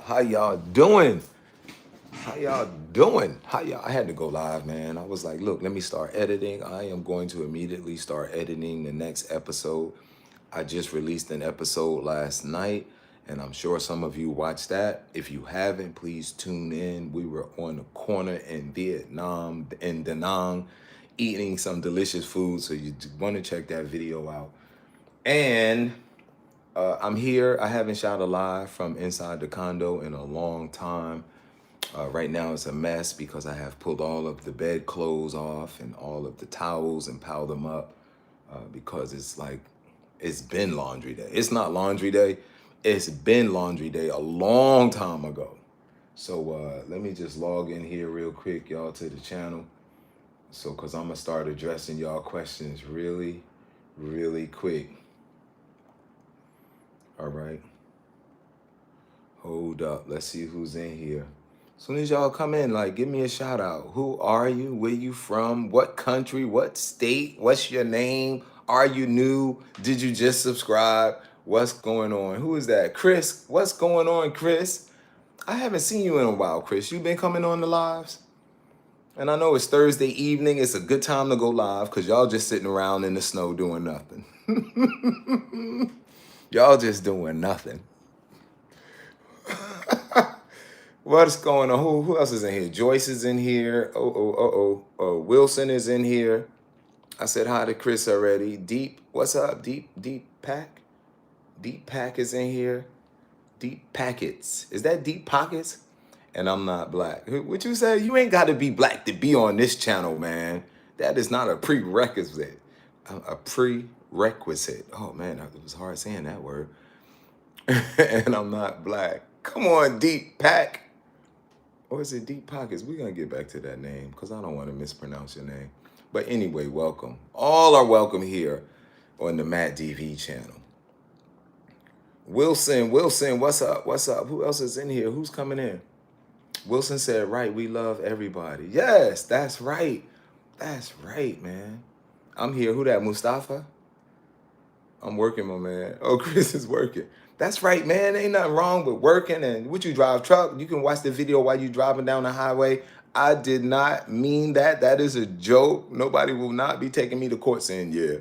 How y'all doing? How y'all doing? I had to go live, man. I was like, look, let me start editing. I am going to immediately start editing the next episode. I just released an episode last night, and I'm sure some of you watched that. If you haven't, please tune in. We were on the corner in Vietnam, in Da Nang, eating some delicious food. So you want to check that video out. And I'm here. I haven't shot a live from inside the condo in a long time. Right now it's a mess because I have pulled all of the bed clothes off and all of the towels and piled them up because it's been laundry day. It's not laundry day. It's been laundry day a long time ago. So let me just log in here real quick, y'all, to the channel. So, cause I'm gonna start addressing y'all questions really, really quick. All right. Hold up. Let's see who's in here. As soon as y'all come in, like, give me a shout out. Who are you? Where you from? What country? What state? What's your name? Are you new? Did you just subscribe? What's going on? Who is that? Chris. What's going on, Chris? I haven't seen you in a while, Chris. You been coming on the lives? And I know it's Thursday evening. It's a good time to go live because y'all just sitting around in the snow doing nothing. Y'all just doing nothing. What's going on? Who else is in here? Joyce is in here. Wilson is in here. I said hi to Chris already. Deep, what's up? Deep Pack? Deep Pack is in here. Deep Packets. Is that Deep Pockets? And I'm not black. What you say? You ain't got to be black to be on this channel, man. That is not a prerequisite. A prerequisite. Oh, man, it was hard saying that word. And I'm not black. Come on, Deep Pack. Or is it Deep Pockets? We're going to get back to that name because I don't want to mispronounce your name. But anyway, welcome. All are welcome here on the Matt DV channel. Wilson, what's up? What's up? Who else is in here? Who's coming in? Wilson said, right, we love everybody. Yes, that's right. That's right, man. I'm here. Who that, Mustafa? I'm working, my man. Oh, Chris is working. That's right, man. Ain't nothing wrong with working. And what you drive truck? You can watch the video while you driving down the highway. I did not mean that. That is a joke. Nobody will not be taking me to court saying, yeah.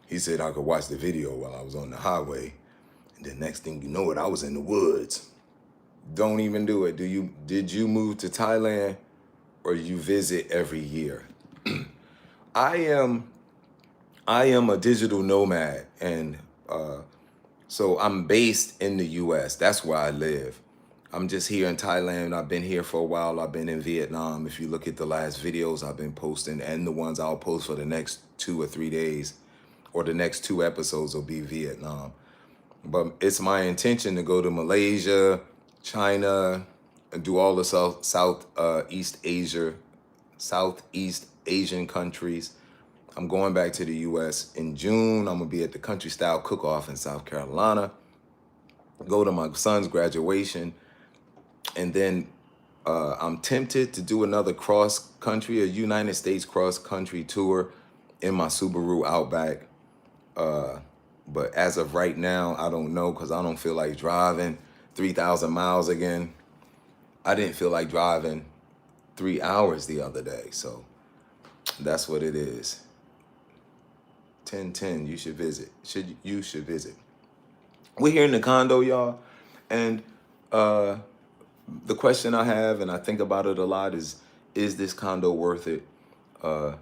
He said I could watch the video while I was on the highway. And the next thing you know it, I was in the woods. Don't even do it. Did you move to Thailand or you visit every year? I am a digital nomad, and so I'm based in the US. That's where I live. I'm just here in Thailand. I've been here for a while. I've been in Vietnam. If you look at the last videos I've been posting and the ones I'll post for the next 2 or 3 days, or the next 2 episodes will be Vietnam. But it's my intention to go to Malaysia, China, and do all the Southeast Asian countries. I'm going back to the US in June. I'm gonna be at the Country Style Cook-Off in South Carolina, go to my son's graduation, and then I'm tempted to do another cross-country, a United States cross-country tour in my Subaru Outback. But as of right now, I don't know because I don't feel like driving 3,000 miles again. I didn't feel like driving 3 hours the other day, so that's what it is. 1010, you should visit. You should visit. We're here in the condo, y'all, and the question I have, and I think about it a lot, is this condo worth it? The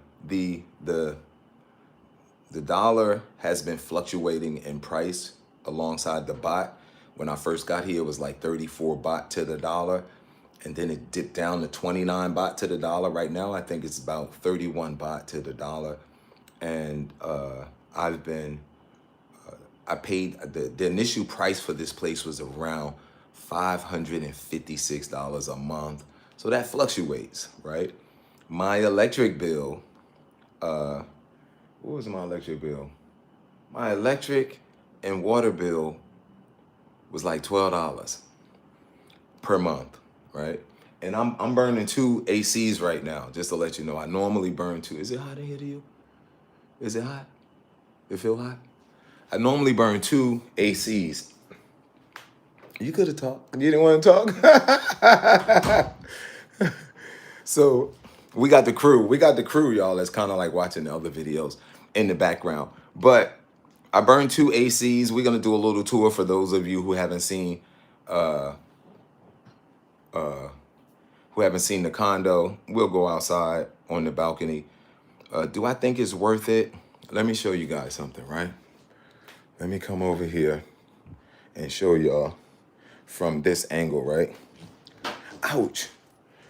dollar has been fluctuating in price alongside the baht. When I first got here, it was like 34 baht to the dollar. And then it dipped down to 29 baht to the dollar. Right now, I think it's about 31 baht to the dollar. And I paid, the initial price for this place was around $556 a month. So that fluctuates, right? My electric bill, what was my electric bill? My electric and water bill was like $12 per month, right? And I'm burning 2 ACs right now, just to let you know. I normally burn 2. Is it hot in here to you? Is it hot? It feel hot? I normally burn 2 ACs. You could have talked. You didn't want to talk? So we got the crew. We got the crew, y'all. That's kind of like watching the other videos in the background. But I burned 2 ACs. We're gonna do a little tour for those of you uh, uh, who haven't seen the condo. We'll go outside on the balcony. Do I think it's worth it? Let me show you guys something, right? Let me come over here and show y'all from this angle, right? Ouch.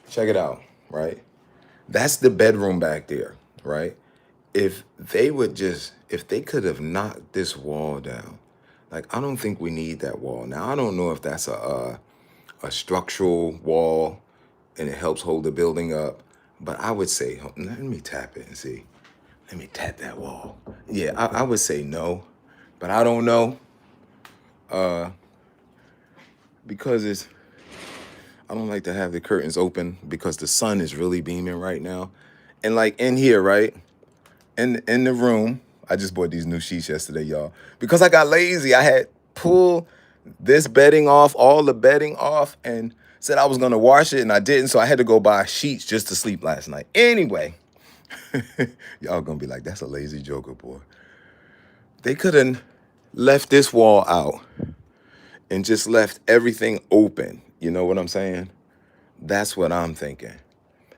Check it out, right? That's the bedroom back there, right? If they could have knocked this wall down, like, I don't think we need that wall. Now, I don't know if that's a structural wall and it helps hold the building up, but I would say, let me tap it and see. Let me tap that wall. Yeah, I would say no, but I don't know, because I don't like to have the curtains open because the sun is really beaming right now. And like in here, right? In the room, I just bought these new sheets yesterday, y'all. Because I got lazy, I had pulled this bedding off, all the bedding off, and said I was gonna wash it, and I didn't, so I had to go buy sheets just to sleep last night. Anyway, y'all gonna be like, that's a lazy joker, boy. They could have left this wall out and just left everything open. You know what I'm saying? That's what I'm thinking.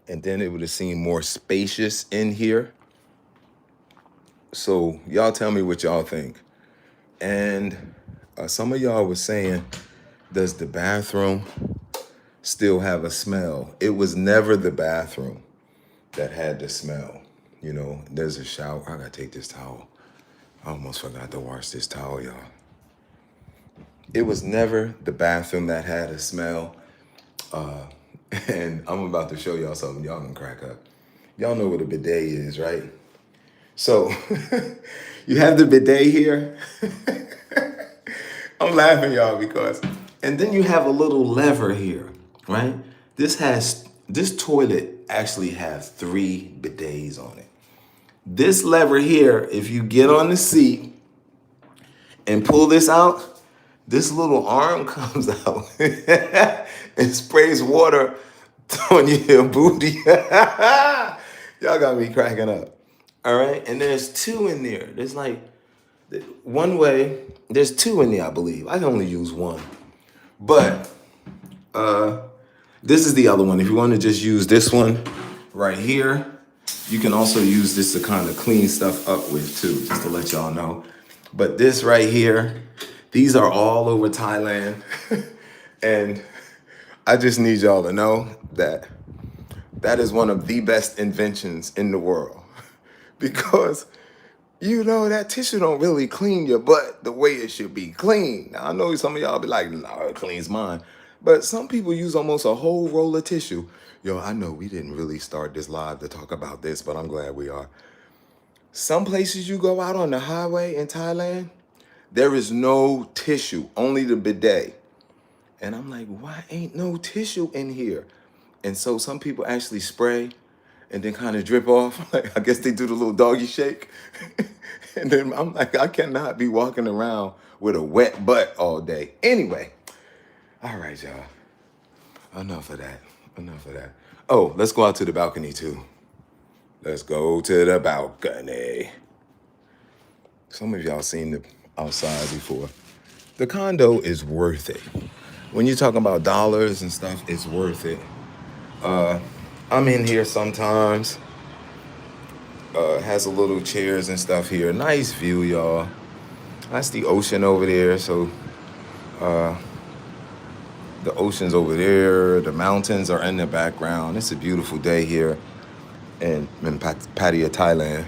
And then it would have seemed more spacious in here. So y'all tell me what y'all think. And some of y'all was saying, does the bathroom still have a smell? It was never the bathroom that had the smell. You know, there's a shower. I gotta take this towel. I almost forgot to wash this towel, y'all. It was never the bathroom that had a smell. And I'm about to show y'all something. Y'all gonna crack up. Y'all know what a bidet is, right? So you have the bidet here. I'm laughing, y'all, because, and then you have a little lever here, right? This toilet actually has 3 bidets on it. This lever here, if you get on the seat and pull this out, this little arm comes out and sprays water on your booty. Y'all got me cracking up. All right, and there's 2 in there. There's like one way. There's 2 in there, I believe. I can only use 1, but this is the other one. If you want to just use this one right here, you can also use this to kind of clean stuff up with too, just to let y'all know. But this right here, these are all over Thailand, and I just need y'all to know that that is one of the best inventions in the world. Because, you know, that tissue don't really clean your butt the way it should be clean. Now, I know some of y'all be like, no, it cleans mine. But some people use almost a whole roll of tissue. Yo, I know we didn't really start this live to talk about this, but I'm glad we are. Some places you go out on the highway in Thailand, there is no tissue, only the bidet. And I'm like, why ain't no tissue in here? And so some people actually spray and then kind of drip off. Like, I guess they do the little doggy shake. And then I'm like, I cannot be walking around with a wet butt all day. Anyway, all right, y'all. Enough of that. Enough of that. Oh, let's go out to the balcony too. Let's go to the balcony. Some of y'all seen the outside before. The condo is worth it. When you're talking about dollars and stuff, it's worth it. I'm in here sometimes. Has a little chairs and stuff here. Nice view, y'all. That's the ocean over there. So the ocean's over there. The mountains are in the background. It's a beautiful day here in Pattaya, Thailand.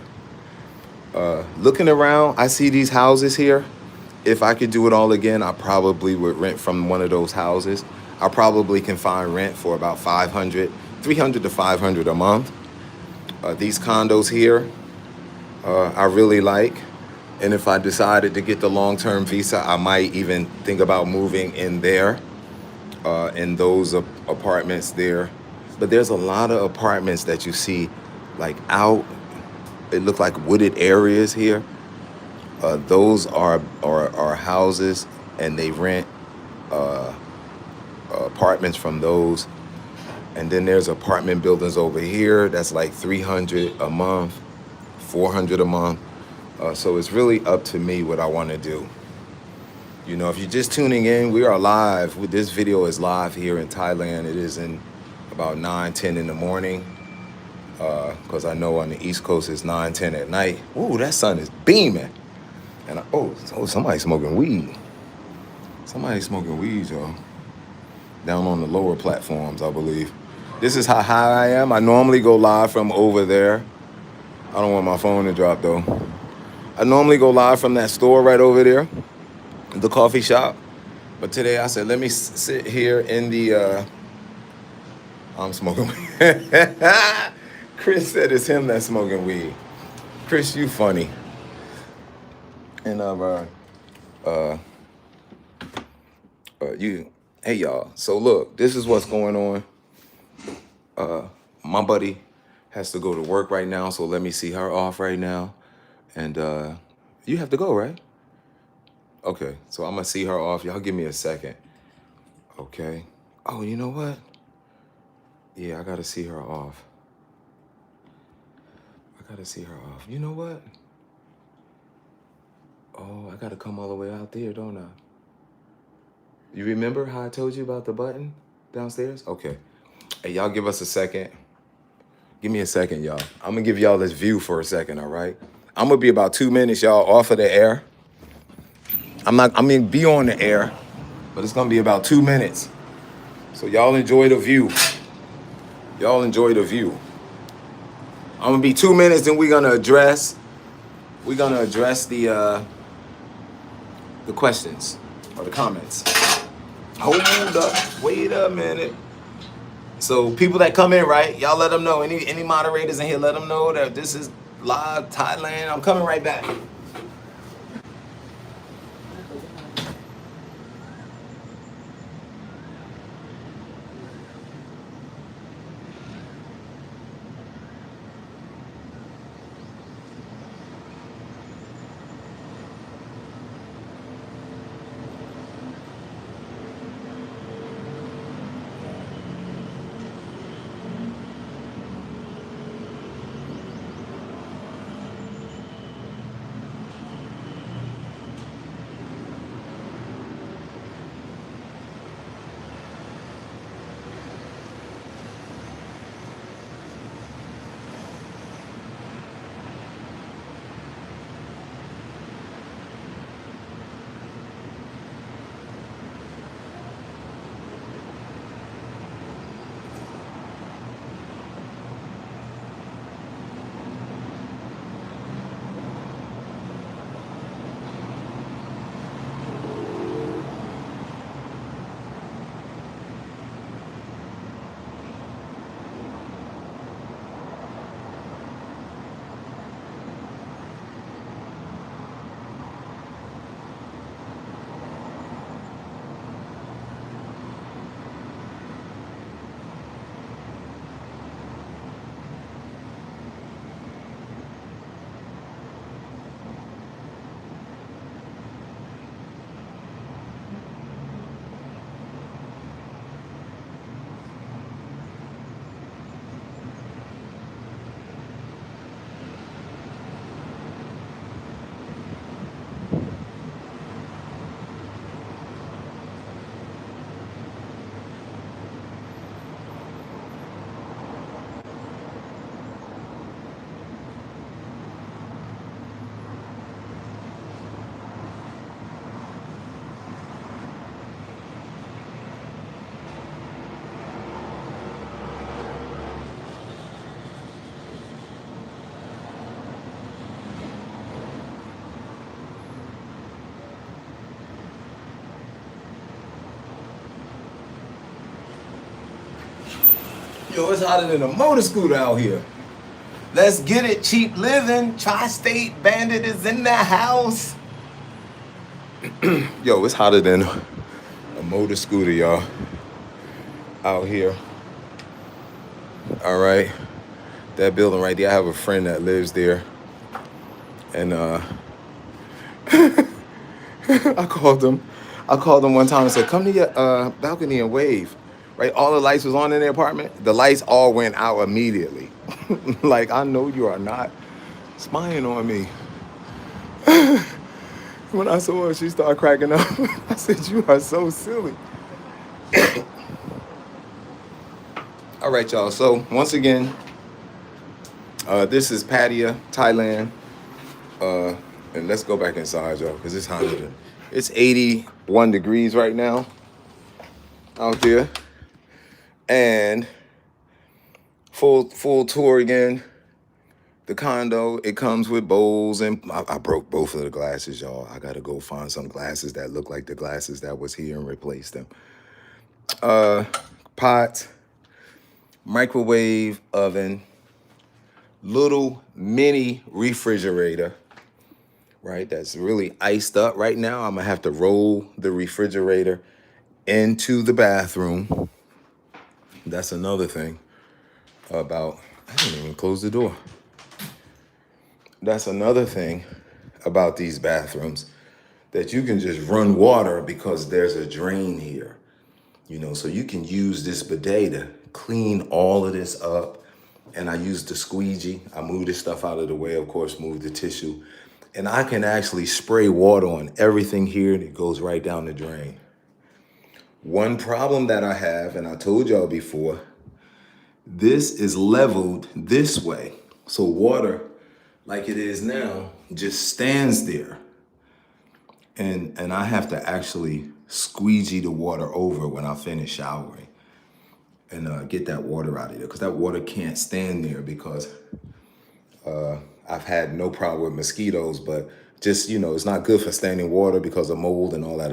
Looking around, I see these houses here. If I could do it all again, I probably would rent from one of those houses. I probably can find rent for about $300 to $500 a month. These condos here, I really like. And if I decided to get the long-term visa, I might even think about moving in there, in those apartments there. But there's a lot of apartments that you see like out. It look like wooded areas here. Those are houses, and they rent apartments from those. And then there's apartment buildings over here that's like 300 a month, 400 a month. So it's really up to me what I want to do. You know, if you're just tuning in, we are live. This video is live here in Thailand. It is in about 9, 10 in the morning. Because I know on the East Coast it's 9, 10 at night. Ooh, that sun is beaming. And somebody's smoking weed. Somebody's smoking weed, y'all. Down on the lower platforms, I believe. This is how high I am. I normally go live from over there. I don't want my phone to drop, though. I normally go live from that store right over there, the coffee shop. But today I said, let me sit here in the... I'm smoking weed. Chris said it's him that's smoking weed. Chris, you funny. And hey y'all. So look, this is what's going on. My buddy has to go to work right now, so let me see her off right now. And you have to go, right? Okay, so I'm gonna see her off. Y'all give me a second. Okay. Oh, you know what? Yeah, I gotta see her off. You know what? Oh, I gotta come all the way out there, don't I? You remember how I told you about the button downstairs? Okay. Hey, y'all give us a second. Give me a second, y'all. I'm gonna give y'all this view for a second, all right? I'm gonna be about 2 minutes, y'all, off of the air. I'm gonna be on the air, but it's gonna be about 2 minutes. So y'all enjoy the view. Y'all enjoy the view. I'm gonna be 2 minutes, and we're gonna address the questions or the comments. Hold up, wait a minute. So people that come in, right? Y'all let them know. Any moderators in here, let them know that this is live Thailand. I'm coming right back. Yo, it's hotter than a motor scooter out here. Let's get it, cheap living. Tri-State Bandit is in the house. Yo, it's hotter than a motor scooter, y'all. Out here. All right. That building right there, I have a friend that lives there. And I called him I called them one time and said, come to your balcony and wave. Right? All the lights was on in the apartment. The lights all went out immediately. Like, I know you are not spying on me. When I saw her, she started cracking up. I said, you are so silly. All right, y'all. So, once again, this is Pattaya, Thailand. And let's go back inside, y'all, because it's hotter. It's 81 degrees right now out there. And full tour again. The condo, it comes with bowls, and I broke both of the glasses, y'all. I gotta go find some glasses that look like the glasses that was here and replace them. Pot, microwave oven, little mini refrigerator, right? That's really iced up right now. I'm gonna have to roll the refrigerator into the bathroom. That's another thing about, I didn't even close the door. That's another thing about these bathrooms, that you can just run water because there's a drain here. You know, so you can use this bidet to clean all of this up. And I use the squeegee. I move this stuff out of the way, of course, move the tissue. And I can actually spray water on everything here and it goes right down the drain. One problem that I have, and I told y'all before, this is leveled this way. So water, like it is now, just stands there. And I have to actually squeegee the water over when I finish showering and get that water out of there, because that water can't stand there, because I've had no problem with mosquitoes, but just, you know, it's not good for standing water because of mold and all that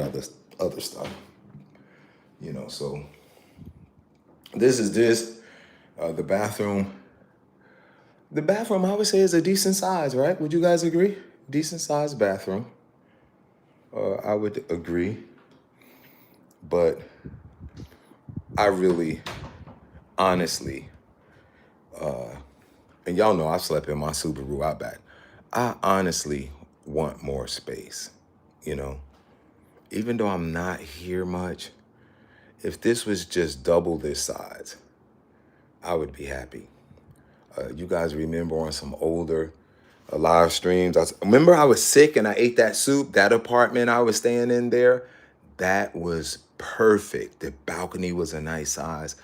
other stuff. You know, so this is the bathroom. The bathroom, I would say, is a decent size, right? Would you guys agree? Decent sized bathroom. I would agree. But I really, honestly, and y'all know I slept in my Subaru Outback. I honestly want more space, you know? Even though I'm not here much, if this was just double this size, I would be happy. You guys remember on some older live streams, remember I was sick and I ate that soup, that apartment I was staying in there, that was perfect. The balcony was a nice size.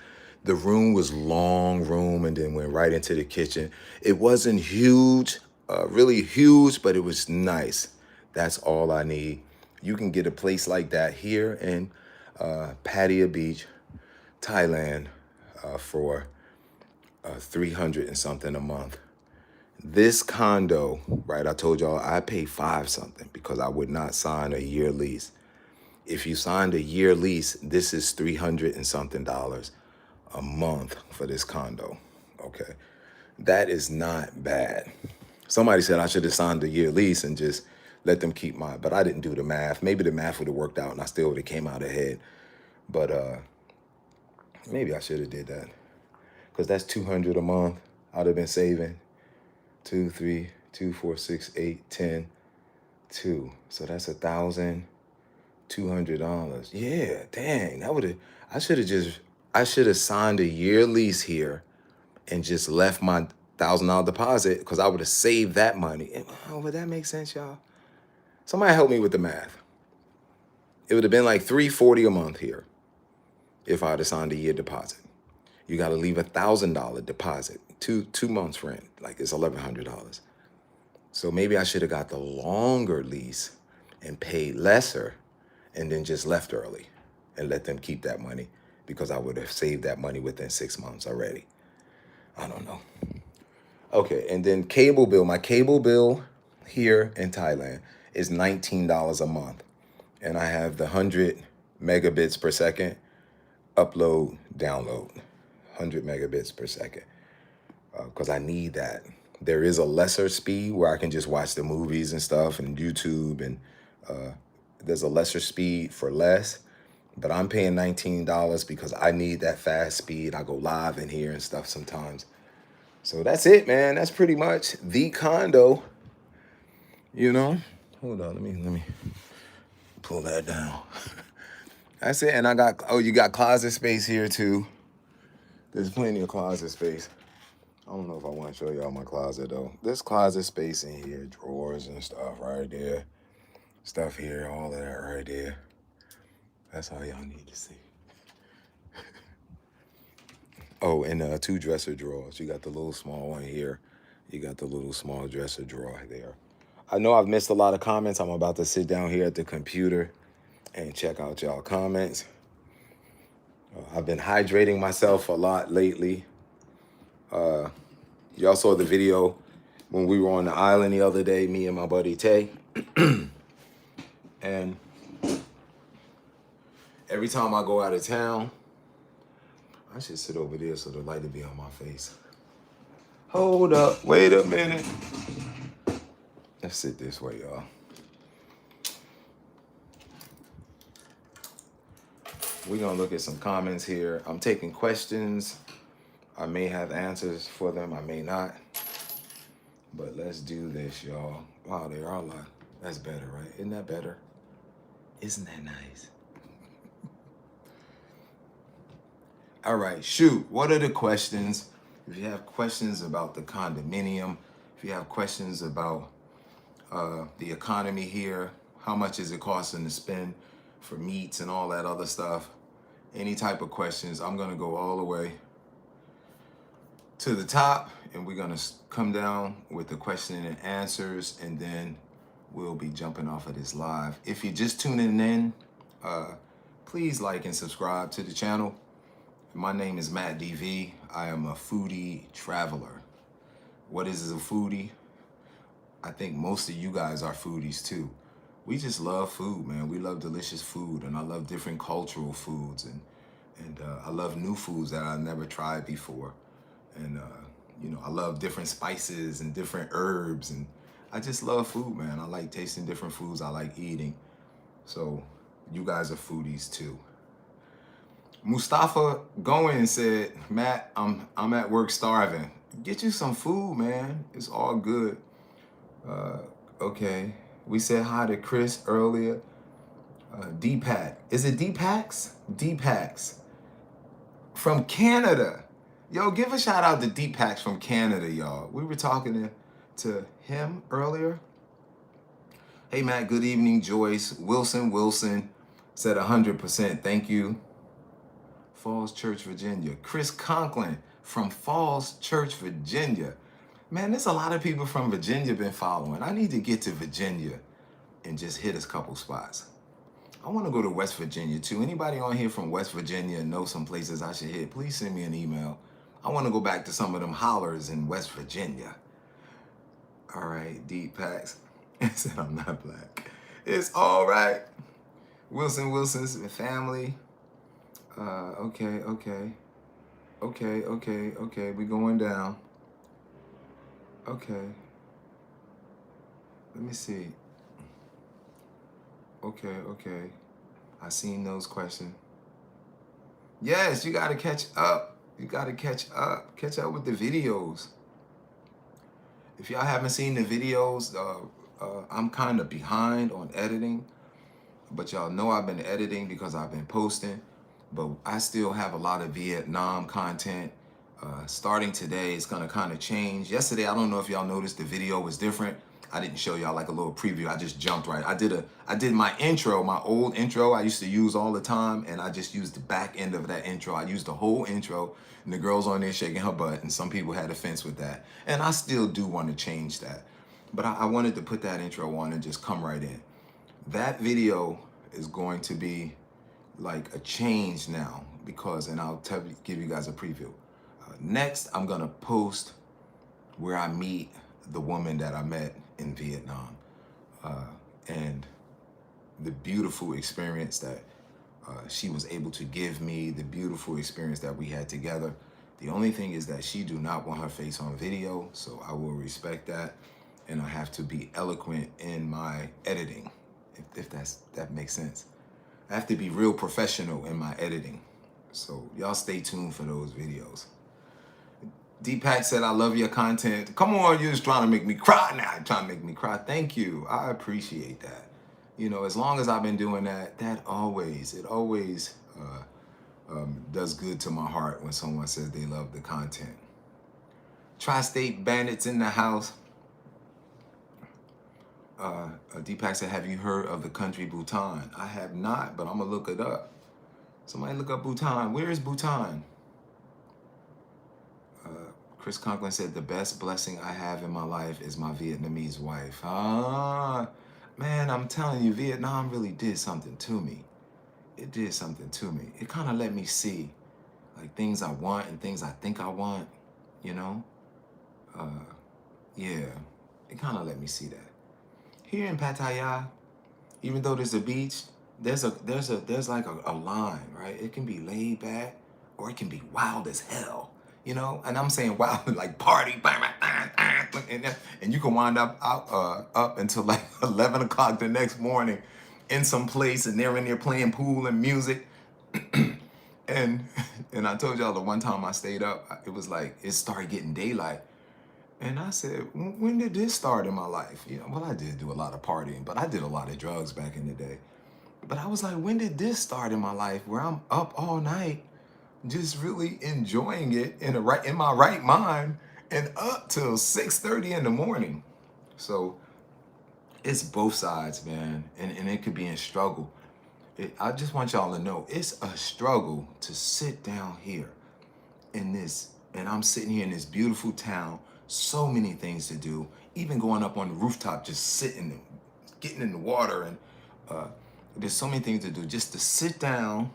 The room was long room and then went right into the kitchen. It wasn't huge, really huge, but it was nice. That's all I need. You can get a place like that here in Pattaya Beach, Thailand, for 300 and something a month. This condo, right, I told y'all I pay 5 something because I would not sign a year lease. If you signed a year lease, this is 300 and something dollars a month for this condo. Okay, that is not bad. Somebody said I should have signed a year lease and just let them keep mine, but I didn't do the math. Maybe the math would have worked out and I still would have came out ahead. But maybe I should have did that, because that's 200 a month. I'd have been saving 2, 3, 2, 4, 6, 8, 10, 2. So that's $1,200. Yeah, dang, that would have. I should have signed a year lease here, and just left my $1,000 deposit, because I would have saved that money. Oh, would that make sense, y'all? Somebody help me with the math. It would have been like $340 a month here if I'd have signed a year deposit. You got to leave $1,000 deposit, two months rent, like it's $1,100. So maybe I should have got the longer lease and paid lesser, and then just left early and let them keep that money, because I would have saved that money within 6 months already. I don't know. Okay, and then cable bill. My cable bill here in Thailand is $19 a month, and I have the 100 megabits per second upload, download, 100 megabits per second, because I need that. There is a lesser speed where I can just watch the movies and stuff and YouTube, and there's a lesser speed for less, but I'm paying $19 because I need that fast speed. I go live in here and stuff sometimes. So that's it, man. That's pretty much the condo, you know. Hold on, let me pull that down. That's it. And I got, oh, you got closet space here too. There's plenty of closet space. I don't know if I want to show y'all my closet though. There's closet space in here, drawers and stuff right there. Stuff here, all of that right there. That's all y'all need to see. Oh, and 2 dresser drawers. You got the little small one here. You got the little small dresser drawer there. I know I've missed a lot of comments. I'm about to sit down here at the computer and check out y'all comments. I've been hydrating myself a lot lately. Y'all saw the video when we were on the island the other day, me and my buddy Tay. And every time I go out of town, I should sit over there so the light will be on my face. Hold up, wait a minute. Let's sit this way, y'all. We're gonna look at some comments here. I'm taking questions. I may have answers for them, I may not. But let's do this, y'all. Wow, there are a lot. That's better, right? Isn't that better? Isn't that nice? All right, shoot. What are the questions? If you have questions about the condominium, if you have questions about the economy here, how much is it costing to spend for meats and all that other stuff, any type of questions, I'm gonna go all the way to the top and we're gonna come down with the question and answers, and then we'll be jumping off of this live. If you're just tuning in, please like and subscribe to the channel. My name is Matt DV. I am a foodie traveler. What is a foodie? I think most of you guys are foodies too. We just love food, man. We love delicious food, and I love different cultural foods, and I love new foods that I've never tried before. And you know, I love different spices and different herbs, and I just love food, man. I like tasting different foods. I like eating. So you guys are foodies too. Mustafa Goin said, Matt, I'm at work starving. Get you some food, man. It's all good. Okay. We said hi to Chris earlier. Deepak. Is it Deepaks? Deepaks. From Canada. Yo, give a shout out to Deepaks from Canada, y'all. We were talking to him earlier. Hey, Matt, good evening, Joyce. Wilson said 100%. Thank you. Falls Church, Virginia. Chris Conklin from Falls Church, Virginia. Man, there's a lot of people from Virginia been following. I need to get to Virginia and just hit a couple spots. I want to go to West Virginia too. Anybody on here from West Virginia and know some places I should hit, please send me an email. I want to go back to some of them hollers in West Virginia. All right, Deep Packs. Said I'm not black. It's all right. Wilson's family. Okay. We going down. Okay. Let me see. Okay. I seen those questions. Yes, you gotta catch up. Catch up with the videos. If y'all haven't seen the videos, I'm kind of behind on editing, but y'all know I've been editing because I've been posting. But I still have a lot of Vietnam content. Starting today, it's gonna kind of change. Yesterday, I don't know if y'all noticed, the video was different. I didn't show y'all like a little preview. I just jumped right. I did my intro, my old intro I used to use all the time, and I just used the back end of that intro. I used the whole intro, and the girl's on there shaking her butt, and some people had offense with that. And I still do want to change that. But I wanted to put that intro on and just come right in. That video is going to be like a change now, because, and I'll give you guys a preview. Next, I'm gonna post where I meet the woman that I met in Vietnam, and the beautiful experience that she was able to give me, the beautiful experience that we had together. The only thing is that she do not want her face on video, so I will respect that, and I have to be eloquent in my editing, if that makes sense. I have to be real professional in my editing. So y'all stay tuned for those videos. Deepak said, I love your content. Come on, you're just trying to make me cry now. You're trying to make me cry. Thank you. I appreciate that. You know, as long as I've been doing that, it always does good to my heart when someone says they love the content. Tri-State Bandits in the house. Deepak said, have you heard of the country Bhutan? I have not, but I'm going to look it up. Somebody look up Bhutan. Where is Bhutan? Chris Conklin said, the best blessing I have in my life is my Vietnamese wife. Ah, man, I'm telling you, Vietnam really did something to me. It did something to me. It kind of let me see like things I want and things I think I want, you know? Yeah, it kind of let me see that. Here in Pattaya, even though there's a beach, there's like a line, right? It can be laid back or it can be wild as hell, you know? And I'm saying wild, like party, and you can wind up up until like 11 o'clock the next morning in some place, and they're in there playing pool and music. and I told y'all the one time I stayed up, it was like, it started getting daylight. And I said, when did this start in my life? You know, well, I did do a lot of partying, but I did a lot of drugs back in the day. But I was like, when did this start in my life where I'm up all night, just really enjoying it in my right mind and up till 6:30 in the morning? So it's both sides, man. And it could be in struggle. I just want y'all to know, it's a struggle to sit down here in this, and I'm sitting here in this beautiful town, so many things to do, even going up on the rooftop, just sitting and getting in the water, and there's so many things to do just to sit down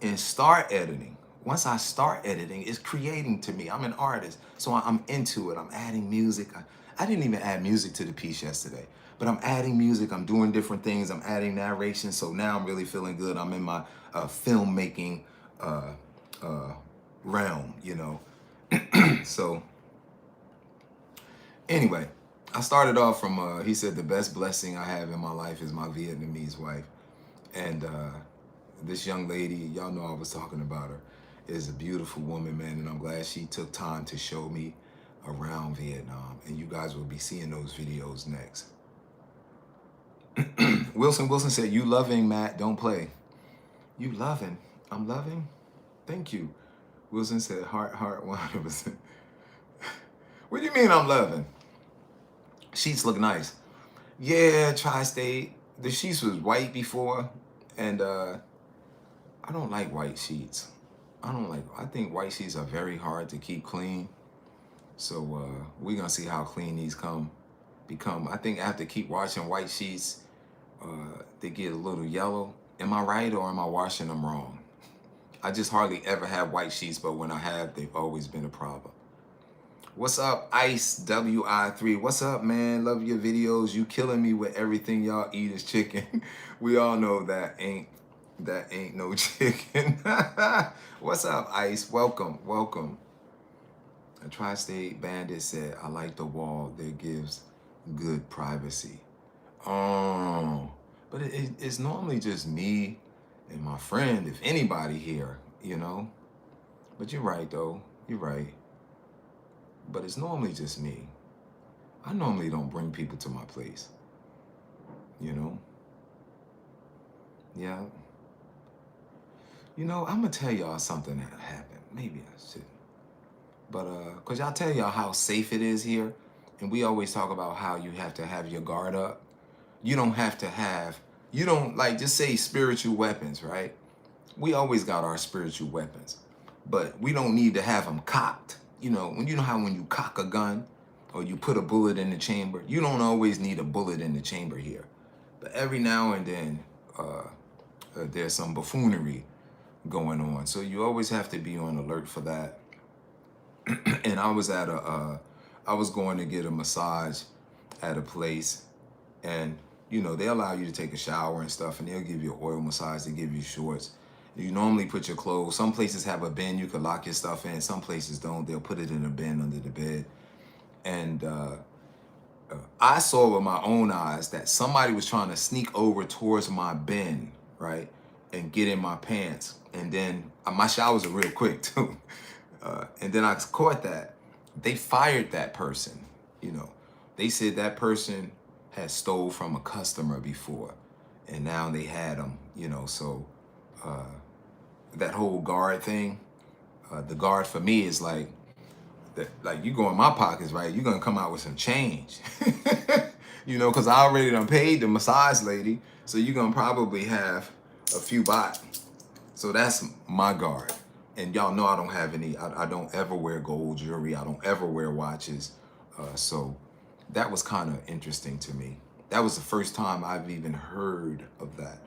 and start editing. Once I start editing, it's creating to me. I'm an artist, so I'm into it. I'm adding music. I didn't even add music to the piece yesterday, but I'm adding music. I'm doing different things. I'm adding narration, so now I'm really feeling good. I'm in my filmmaking realm, you know. So anyway, I started off from, he said, the best blessing I have in my life is my Vietnamese wife. And this young lady, y'all know I was talking about her, is a beautiful woman, man. And I'm glad she took time to show me around Vietnam. And you guys will be seeing those videos next. Wilson said, you loving, Matt, don't play. You loving, I'm loving? Thank you. Wilson said, heart, 100%. What do you mean I'm loving? Sheets look nice. Yeah, Tri-State. The sheets was white before, and I don't like white sheets. I think white sheets are very hard to keep clean. So we're gonna see how clean these become. I think I have to keep washing white sheets. They get a little yellow. Am I right, or am I washing them wrong? I just hardly ever have white sheets, but when I have, they've always been a problem. What's up, Ice WI3? What's up, man? Love your videos. You killing me with everything y'all eat is chicken. We all know that ain't no chicken. What's up, Ice? Welcome. A Tri-State Bandit said, I like the wall that gives good privacy. Oh, but it's normally just me and my friend, if anybody here, you know. But you're right, though. You're right. But it's normally just me. I normally don't bring people to my place, you know? Yeah. You know, I'm gonna tell y'all something that happened. Maybe I shouldn't. But, cause y'all tell y'all how safe it is here. And we always talk about how you have to have your guard up. You don't have to have, you don't, like, just say spiritual weapons, right? We always got our spiritual weapons, but we don't need to have them cocked. You know how when you cock a gun or you put a bullet in the chamber, you don't always need a bullet in the chamber here. But every now and then, there's some buffoonery going on. So you always have to be on alert for that. And I was I was going to get a massage at a place, and you know, they allow you to take a shower and stuff, and they'll give you an oil massage, they give you shorts. You normally put your clothes, some places have a bin you could lock your stuff in, some places don't. They'll put it in a bin under the bed. And I saw with my own eyes that somebody was trying to sneak over towards my bin, right, and get in my pants. And then my showers are real quick too. And then I caught that. They fired that person, you know. They said that person had stole from a customer before, and now they had them, you know. So that whole guard thing, the guard for me is like that. Like you go in my pockets, right? You're gonna come out with some change, you know, because I already done paid the massage lady, so you're gonna probably have a few baht. So that's my guard. And y'all know I don't have any, I don't ever wear gold jewelry. I don't ever wear watches. So that was kind of interesting to me. That was the first time I've even heard of that.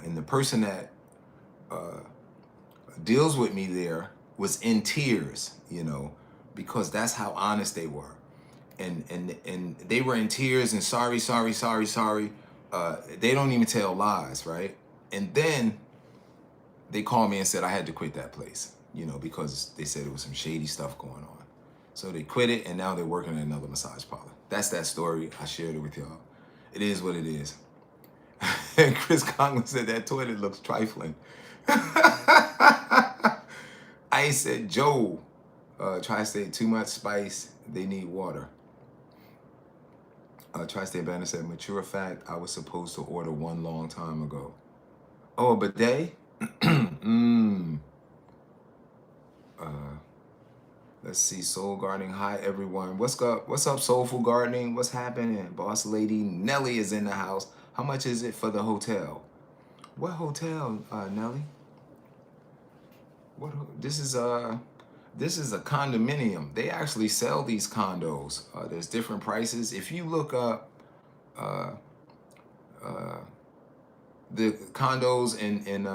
And the person that deals with me there was in tears, you know, because that's how honest they were. And they were in tears and sorry. They don't even tell lies, right? And then they called me and said I had to quit that place, you know, because they said there was some shady stuff going on. So they quit it, and now they're working at another massage parlor. That's that story. I shared it with y'all. It is what it is. And Chris Conlon said that toilet looks trifling. I said, Joe, Tri-State, too much spice. They need water. Tri-State Banner said, mature fact, I was supposed to order one long time ago. Oh, a bidet? Let's see, Soul Gardening. Hi, everyone. What's up, Soulful Gardening? What's happening? Boss Lady Nelly is in the house. How much is it for the hotel? What hotel, Nelly? What? This is a condominium. They actually sell these condos. There's different prices. If you look up the condos in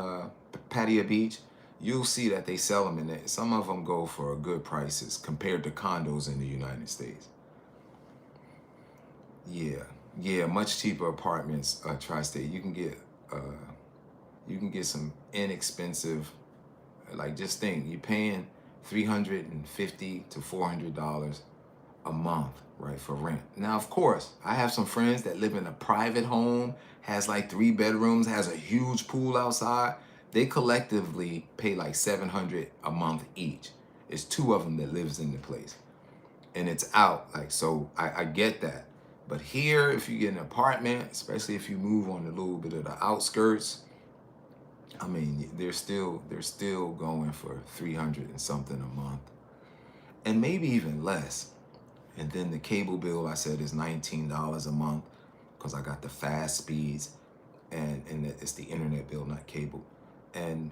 Pattaya Beach, you'll see that they sell them, and some of them go for good prices compared to condos in the United States. Yeah, much cheaper apartments. Tri-State, you can get some inexpensive. Like, just think, you're paying $350 to $400 a month, right, for rent. Now, of course, I have some friends that live in a private home, has like 3 bedrooms, has a huge pool outside. They collectively pay like $700 a month each. It's 2 of them that lives in the place, and it's out. Like, so I get that. But here, if you get an apartment, especially if you move on a little bit of the outskirts, I mean, they're still going for 300 and something a month, and maybe even less. And then the cable bill, I said, is $19 a month because I got the fast speeds, and it's the internet bill, not cable. And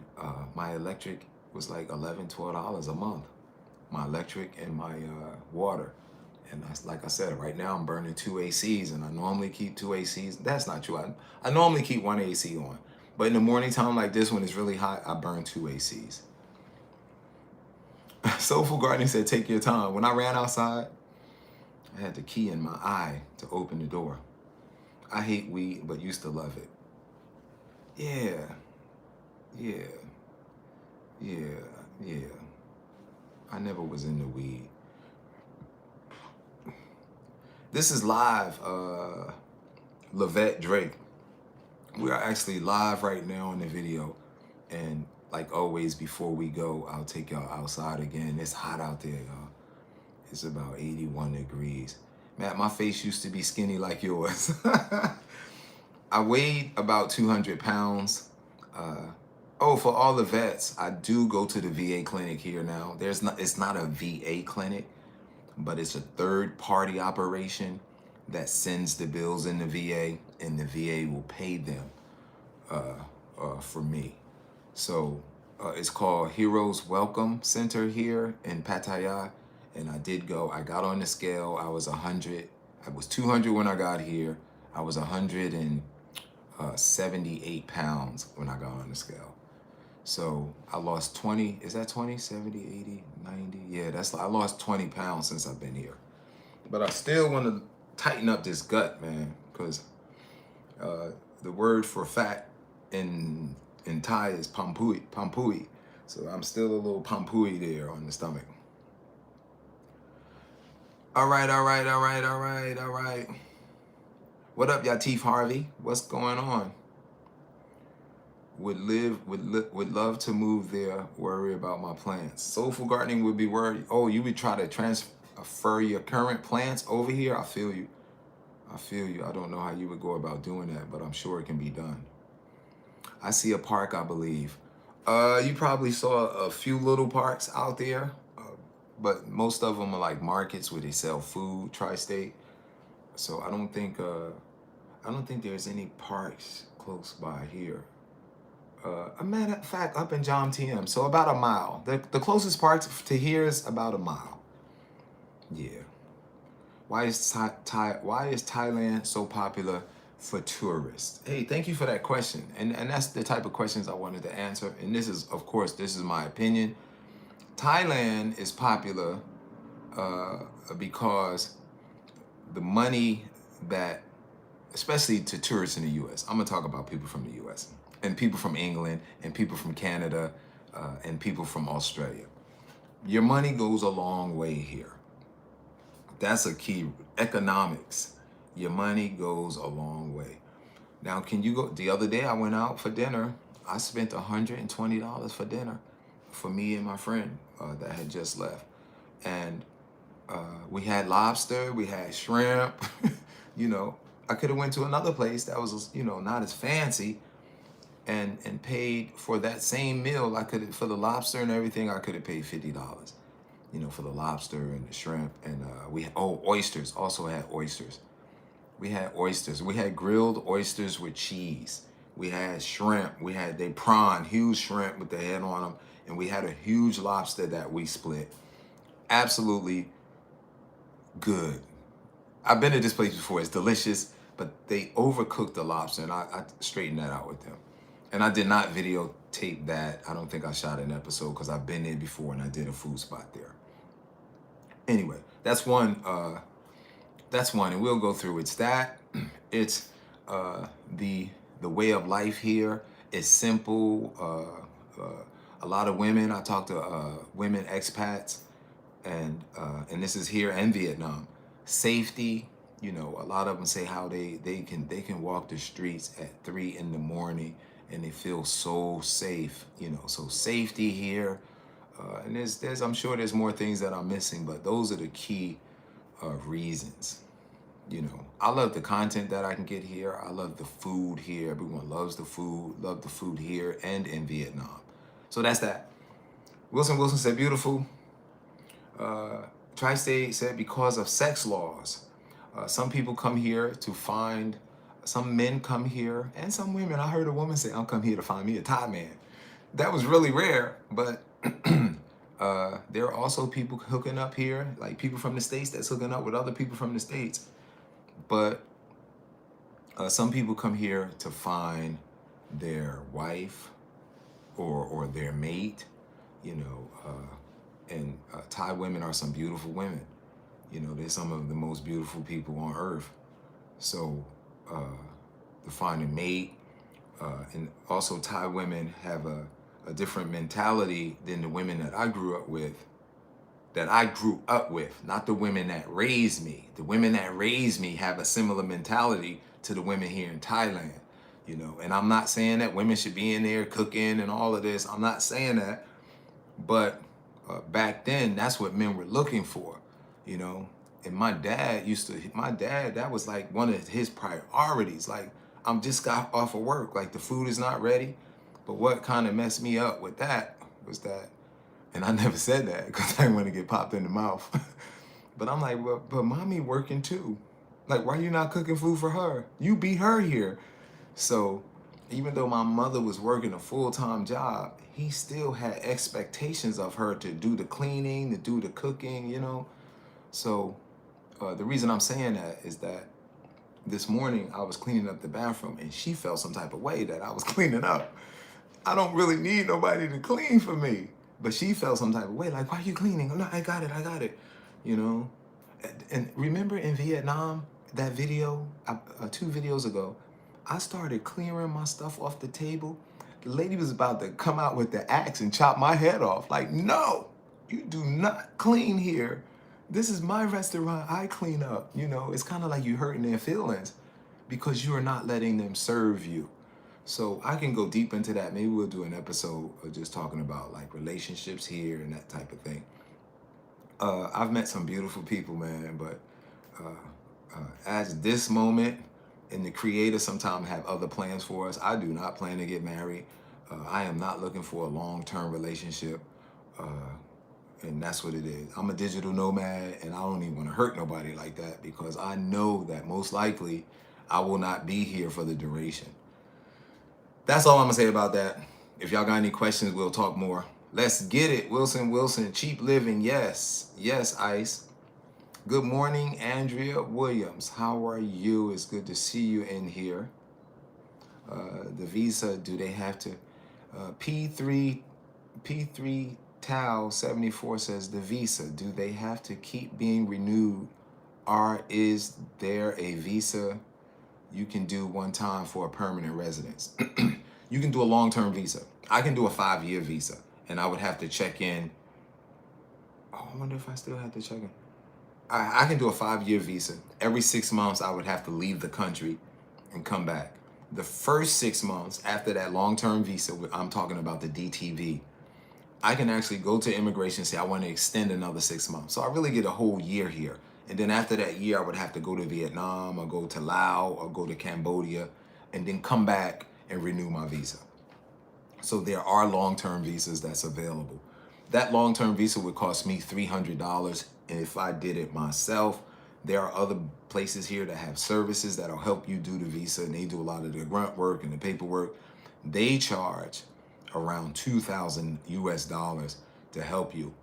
my electric was like $11, $12 a month. My electric and my water. And like I said, right now I'm burning 2 ACs, and I normally keep 2 ACs. That's not true. I normally keep 1 AC on. But in the morning time like this, when it's really hot, I burn 2 ACs. Soulful Gardening said, take your time. When I ran outside, I had the key in my eye to open the door. I hate weed, but used to love it. Yeah. I never was into weed. This is live, Lavette Drake. We are actually live right now in the video. And like always, before we go, I'll take y'all outside again. It's hot out there, y'all. It's about 81 degrees. Matt, my face used to be skinny like yours. I weighed about 200 pounds. For all the vets, I do go to the VA clinic here now. It's not a VA clinic, but it's a third-party operation that sends the bills in the VA, and the VA will pay them for me. So it's called Heroes Welcome Center here in Pattaya, and I did go. I got on the scale. I was 100. I was 200 when I got here. I was 178 pounds when I got on the scale. So I lost 20, is that 20, 70, 80, 90? Yeah, I lost 20 pounds since I've been here. But I still want to tighten up this gut, man, because the word for fat in Thai is pampui. So I'm still a little pampui there on the stomach. All right. What up, Yatif Harvey? What's going on? Would love to move there, worry about my plants. Soulful Gardening would be worried. Oh, you would try to transfer your current plants over here? I feel you. I feel you. I don't know how you would go about doing that, but I'm sure it can be done. I see a park, I believe. You probably saw a few little parks out there, but most of them are like markets where they sell food, tri-state. So I don't think there's any parks close by here. A matter of fact, up in Jom TM, so about a mile. The closest park to here is about a mile. Yeah. Why is Thailand so popular for tourists? Hey, thank you for that question. And that's the type of questions I wanted to answer. And this is, of course, this is my opinion. Thailand is popular uh, because the money that, especially to tourists in the U.S. I'm gonna talk about people from the U.S. and people from England and people from Canada and people from Australia. Your money goes a long way here. That's a key. Economics. Your money goes a long way. Now, can you go? The other day I went out for dinner. I spent $120 for dinner for me and my friend that had just left. And we had lobster, we had shrimp. you know, I could have went to another place that was, not as fancy and paid for that same meal. I could, for the lobster and everything, I could have paid $50. For the lobster and the shrimp, and oysters. Also had oysters. We had oysters. We had grilled oysters with cheese. We had shrimp. We had huge shrimp with the head on them, and we had a huge lobster that we split. Absolutely good. I've been to this place before. It's delicious, but they overcooked the lobster, and I straightened that out with them. And I did not videotape that. I don't think I shot an episode because I've been there before and I did a food spot there. Anyway, that's one, and we'll go through. It's that. It's the way of life here. It's simple. A lot of women. I talk to women expats, and this is here in Vietnam. Safety. A lot of them say how they can walk the streets at 3 a.m. and they feel so safe. So safety here. And there's I'm sure there's more things that I'm missing, but those are the key reasons. I love the content that I can get here. I love the food here. Everyone loves the food. Love the food here and in Vietnam. So that's that. Wilson said beautiful. Tri-State said because of sex laws. Some people come here to find. Some men come here and some women. I heard a woman say, "I'll come here to find me a Thai man." That was really rare, but. There are also people hooking up here, like people from the States that's hooking up with other people from the States. But some people come here to find their wife or their mate, and Thai women are some beautiful women. They're some of the most beautiful people on earth. So to find a mate, and also Thai women have a different mentality than the women that I grew up with, not the women that raised me. The women that raised me have a similar mentality to the women here in Thailand, and I'm not saying that women should be in there cooking and all of this. I'm not saying that, but back then, that's what men were looking for, and my dad, that was like one of his priorities. Like, I'm just got off of work, like the food is not ready. But what kind of messed me up with that was that, and I never said that because I didn't want to get popped in the mouth. But I'm like, but mommy working too. Like, why you not cooking food for her? You be her here. So even though my mother was working a full-time job, he still had expectations of her to do the cleaning, to do the cooking, So the reason I'm saying that is that this morning I was cleaning up the bathroom and she felt some type of way that I was cleaning up. I don't really need nobody to clean for me. But she felt some type of way, like, why are you cleaning? No, I got it. And remember in Vietnam, that video, 2 videos ago, I started clearing my stuff off the table. The lady was about to come out with the axe and chop my head off. Like, no, you do not clean here. This is my restaurant. I clean up. It's kind of like you hurting their feelings because you are not letting them serve you. So I can go deep into that. Maybe we'll do an episode of just talking about like relationships here and that type of thing. I've met some beautiful people, man, but At this moment, and the creator sometimes have other plans for us. I do not plan to get married. I am not looking for a long-term relationship. Uh, and that's what it is. I'm a digital nomad, and I don't even want to hurt nobody like that because I know that most likely I will not be here for the duration. That's all I'm gonna say about that. If y'all got any questions, we'll talk more. Let's get it. Wilson, cheap living. Yes. Yes, Ice. Good morning, Andrea Williams. How are you? It's good to see you in here. The visa, do they have to? P3 Tau 74 says the visa, do they have to keep being renewed, or is there a visa you can do one time for a permanent residence? You can do a long-term visa. I can do a 5-year visa, and I would have to check in. Oh, I wonder if I still have to check in. I can do a 5-year visa. Every 6 months, I would have to leave the country and come back. The first 6 months after that long-term visa, I'm talking about the DTV, I can actually go to immigration and say, I want to extend another 6 months. So I really get a whole year here. And then after that year, I would have to go to Vietnam or go to Laos or go to Cambodia and then come back and renew my visa. So there are long-term visas that's available. That long-term visa would cost me $300. And if I did it myself, there are other places here that have services that'll help you do the visa, and they do a lot of the grunt work and the paperwork. They charge around $2,000 US to help you.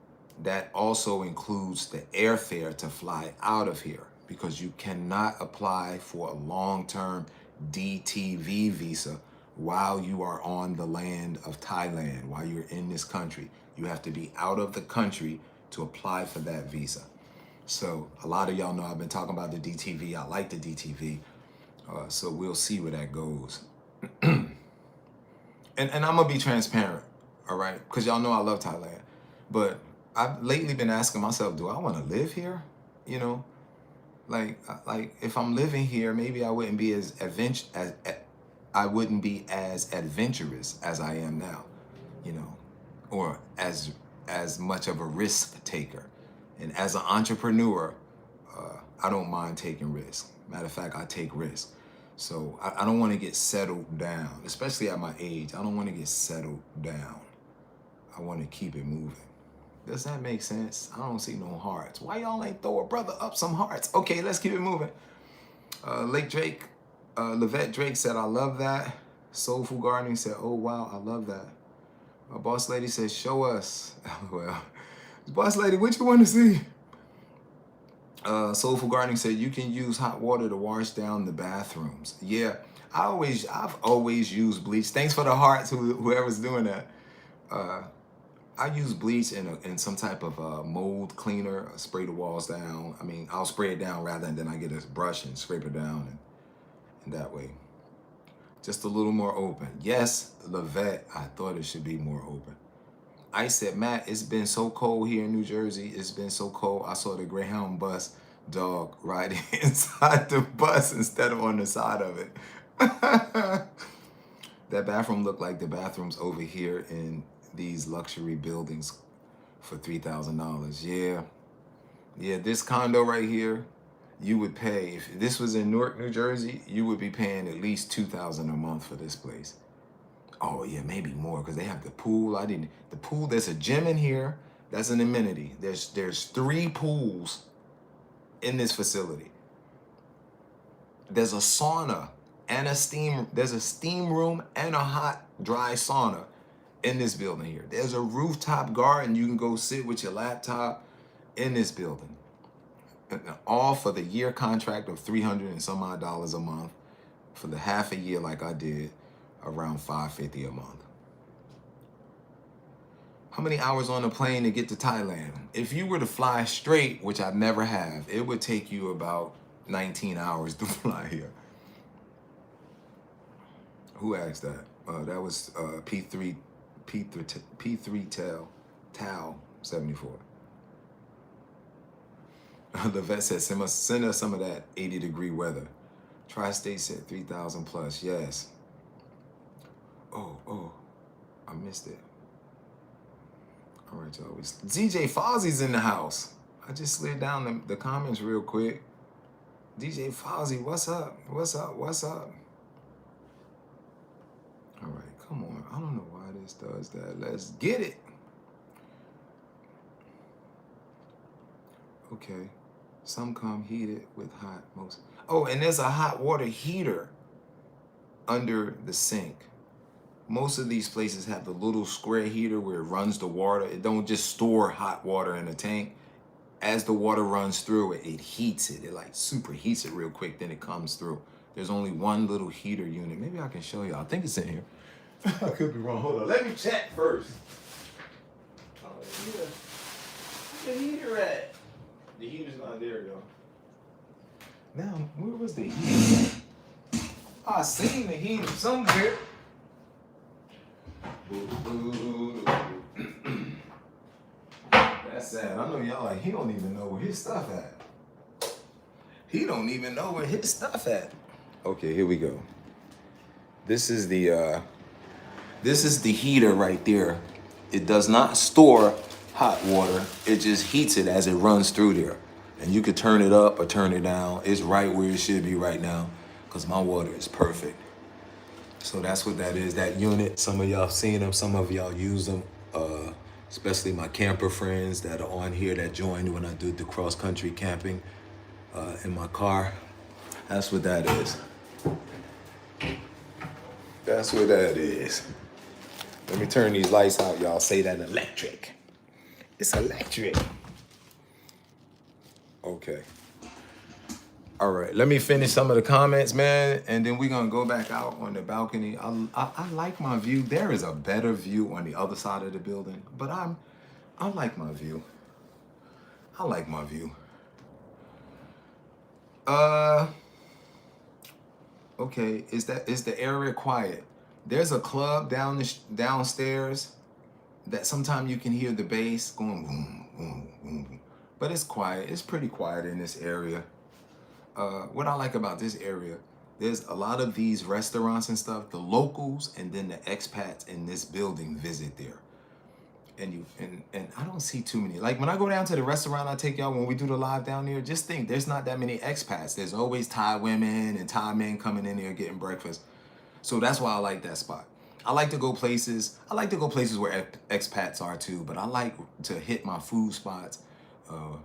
That also includes the airfare to fly out of here, because you cannot apply for a long-term DTV visa while you are on the land of Thailand, while you're in this country. You have to be out of the country to apply for that visa. So a lot of y'all know I've been talking about the DTV. I like the DTV. So we'll see where that goes. And I'm gonna be transparent, all right? Because y'all know I love Thailand. But I've lately been asking myself, do I want to live here? You know, like if I'm living here, maybe I wouldn't be as adventurous as I am now, you know, or as much of a risk taker. And as an entrepreneur, I don't mind taking risks. Matter of fact, I take risks. So I don't want to get settled down, especially at my age. I don't want to get settled down. I want to keep it moving. Does that make sense? I don't see no hearts. Why y'all ain't throw a brother up some hearts? Okay, let's keep it moving. Levette Drake said, I love that. Soulful Gardening said, oh, wow, I love that. Boss Lady says, show us. Well, Boss Lady, what you want to see? Soulful Gardening said, you can use hot water to wash down the bathrooms. Yeah, I've always used bleach. Thanks for the hearts, whoever's doing that. I use bleach in some type of mold cleaner, spray the walls down. I mean, I'll spray it down rather than I get a brush and scrape it down and that way. Just a little more open. Yes, Levette, I thought it should be more open. I said, Matt, it's been so cold here in New Jersey. It's been so cold. I saw the Greyhound bus dog riding inside the bus instead of on the side of it. That bathroom looked like the bathrooms over here in these luxury buildings for $3,000. Yeah, this condo right here, you would pay, if this was in Newark, New Jersey, you would be paying at least $2,000 a month for this place. Oh yeah, maybe more, because they have the pool. The pool, there's a gym in here. That's an amenity. There's 3 pools in this facility. There's a sauna and there's a steam room and a hot, dry sauna in this building here. There's a rooftop garden. You can go sit with your laptop in this building. All for the year contract of $300 and some odd a month. For the half a year like I did, around $550 a month. How many hours on a plane to get to Thailand? If you were to fly straight, which I never have, it would take you about 19 hours to fly here. Who asked that? That was P3 Tau 74. The vet said, send us some of that 80-degree weather. Tri-State said 3,000 plus. Yes. Oh, I missed it. All right, y'all. ZJ Fozzie's in the house. I just slid down the comments real quick. DJ Fozzy, what's up? What's up? What's up? All right, come on. I don't know why this does that. Let's get it. Okay. Some come heated with hot most. Oh, and there's a hot water heater under the sink. Most of these places have the little square heater where it runs the water. It don't just store hot water in a tank. As the water runs through it, it heats it. It like super heats it real quick, then it comes through. There's only one little heater unit. Maybe I can show you. I think it's in here. I could be wrong. Hold on. Let me check first. Oh, yeah. Where's the heater at? The heater's not there, y'all. Now, where was the heater? I seen the heater somewhere. That's sad. I know y'all like, he don't even know where his stuff at. He don't even know where his stuff at. Okay, here we go. This is the heater right there. It does not store hot water. It just heats it as it runs through there. And you could turn it up or turn it down. It's right where it should be right now because my water is perfect. So that's what that is, that unit. Some of y'all seen them, some of y'all use them, especially my camper friends that are on here that joined when I did the cross-country camping in my car. That's what that is. That's what that is. Let me turn these lights out, y'all. Say that electric. It's electric. Okay. All right, let me finish some of the comments, man, and then we're gonna go back out on the balcony. I like my view. There is a better view on the other side of the building, but I like my view. I like my view. Okay, is the area quiet? There's a club downstairs that sometimes you can hear the bass going boom, boom, boom, boom. But it's quiet. It's pretty quiet in this area. What I like about this area, there's a lot of these restaurants and stuff. The locals and then the expats in this building visit there. And I don't see too many. Like when I go down to the restaurant I take y'all when we do the live down there, just think there's not that many expats. There's always Thai women and Thai men coming in there getting breakfast. So that's why I like that spot. I like to go places where expats are too, but I like to hit my food spots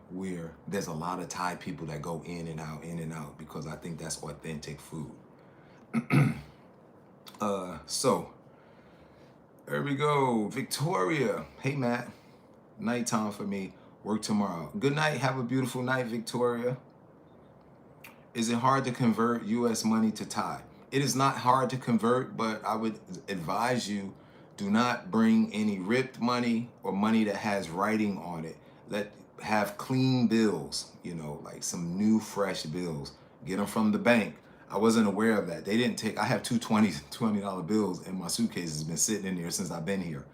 where there's a lot of Thai people that go in and out, because I think that's authentic food. So there we go. Victoria. Hey, Matt. Nighttime for me. Work tomorrow. Good night. Have a beautiful night, Victoria. Is it hard to convert U.S. money to Thai? It is not hard to convert, but I would advise you, do not bring any ripped money or money that has writing on it. Have clean bills, like some new fresh bills. Get them from the bank. I wasn't aware of that. They didn't take, I have two $20 bills in my suitcase. It's been sitting in there since I've been here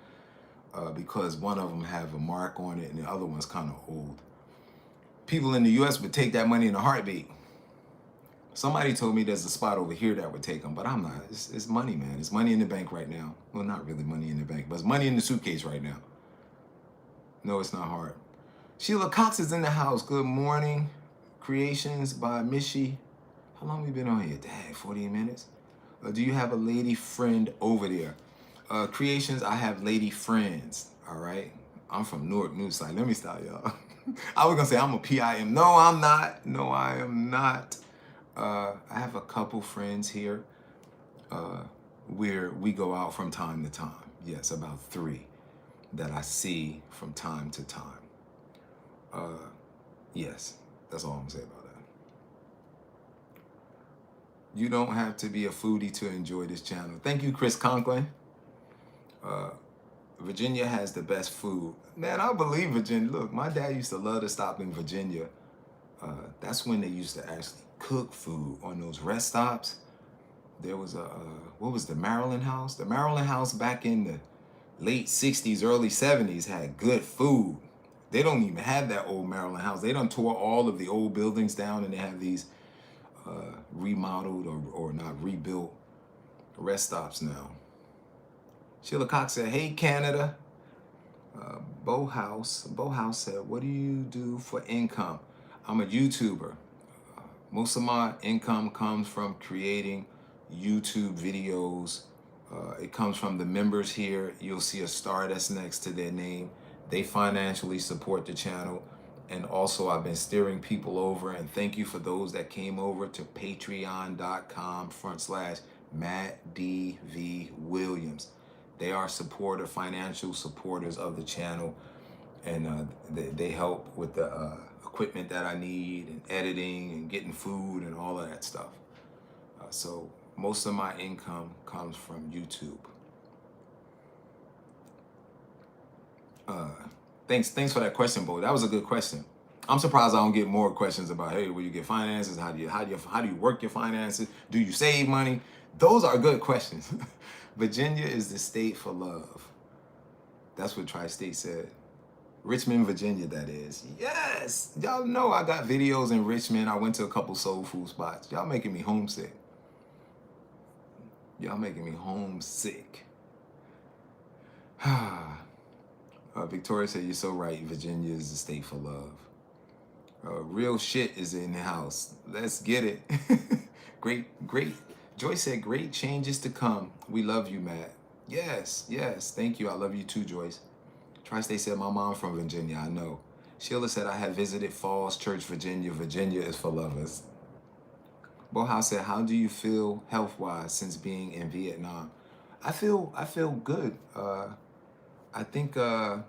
because one of them have a mark on it and the other one's kind of old. People in the US would take that money in a heartbeat. Somebody told me there's a spot over here that would take them, but I'm not. It's money, man. It's money in the bank right now. Well, not really money in the bank, but it's money in the suitcase right now. No, it's not hard. Sheila Cox is in the house. Good morning. Creations by Mishi. How long we been on here? Dang, 40 minutes. Do you have a lady friend over there? Creations, I have lady friends. All right. I'm from Newark Newside. Let me stop, y'all. I was gonna say I'm a PIM. No, I'm not. No, I am not. I have a couple friends here where we go out from time to time. Yes, about 3 that I see from time to time. Yes, that's all I'm gonna say about that. You don't have to be a foodie to enjoy this channel. Thank you, Chris Conklin. Virginia has the best food. Man, I believe Virginia. Look, my dad used to love to stop in Virginia. That's when they used to actually cook food on those rest stops. There was what was the Maryland House? The Maryland House back in the late 60s, early 70s had good food. They don't even have that old Maryland House. They done tore all of the old buildings down and they have these remodeled or not rebuilt rest stops now. Sheila Cox said, hey, Canada. Bo House said, what do you do for income? I'm a YouTuber. Most of my income comes from creating YouTube videos. It comes from the members here. You'll see a star that's next to their name. They financially support the channel. And also I've been steering people over, and thank you for those that came over to patreon.com/Matt D.V. Williams. They are financial supporters of the channel, and they help with the equipment that I need and editing and getting food and all of that stuff. So most of my income comes from YouTube. Thanks for that question, Bo. That was a good question. I'm surprised I don't get more questions about, hey, where you get finances, how do you work your finances, do you save money? Those are good questions. Virginia is the state for love. That's what Tri-State said. Richmond, Virginia, that is. Yes, y'all know I got videos in Richmond. I went to a couple soul food spots. Y'all making me homesick. Y'all making me homesick. Victoria said, you're so right. Virginia is the state for love. Real shit is in the house. Let's get it. Great. Joyce said, great changes to come. We love you, Matt. Yes. Thank you. I love you too, Joyce. Tri-State said, my mom from Virginia. I know. Sheila said, I have visited Falls Church, Virginia. Virginia is for lovers. Boha said, how do you feel health-wise since being in Vietnam? I feel good. I think the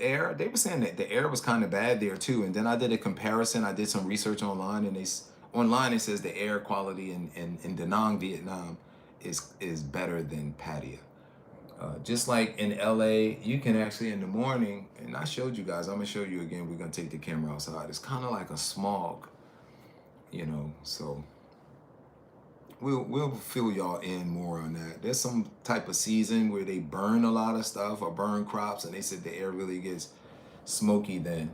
air, they were saying that the air was kind of bad there too. And then I did a comparison. I did some research online, and online it says the air quality in Da Nang, Vietnam is better than Pattaya. Just like in LA, you can actually in the morning, and I showed you guys, I'm gonna show you again, we're gonna take the camera outside. It's kind of like a smog, so we'll fill y'all in more on that. There's some type of season where they burn a lot of stuff or burn crops, and they said the air really gets smoky then.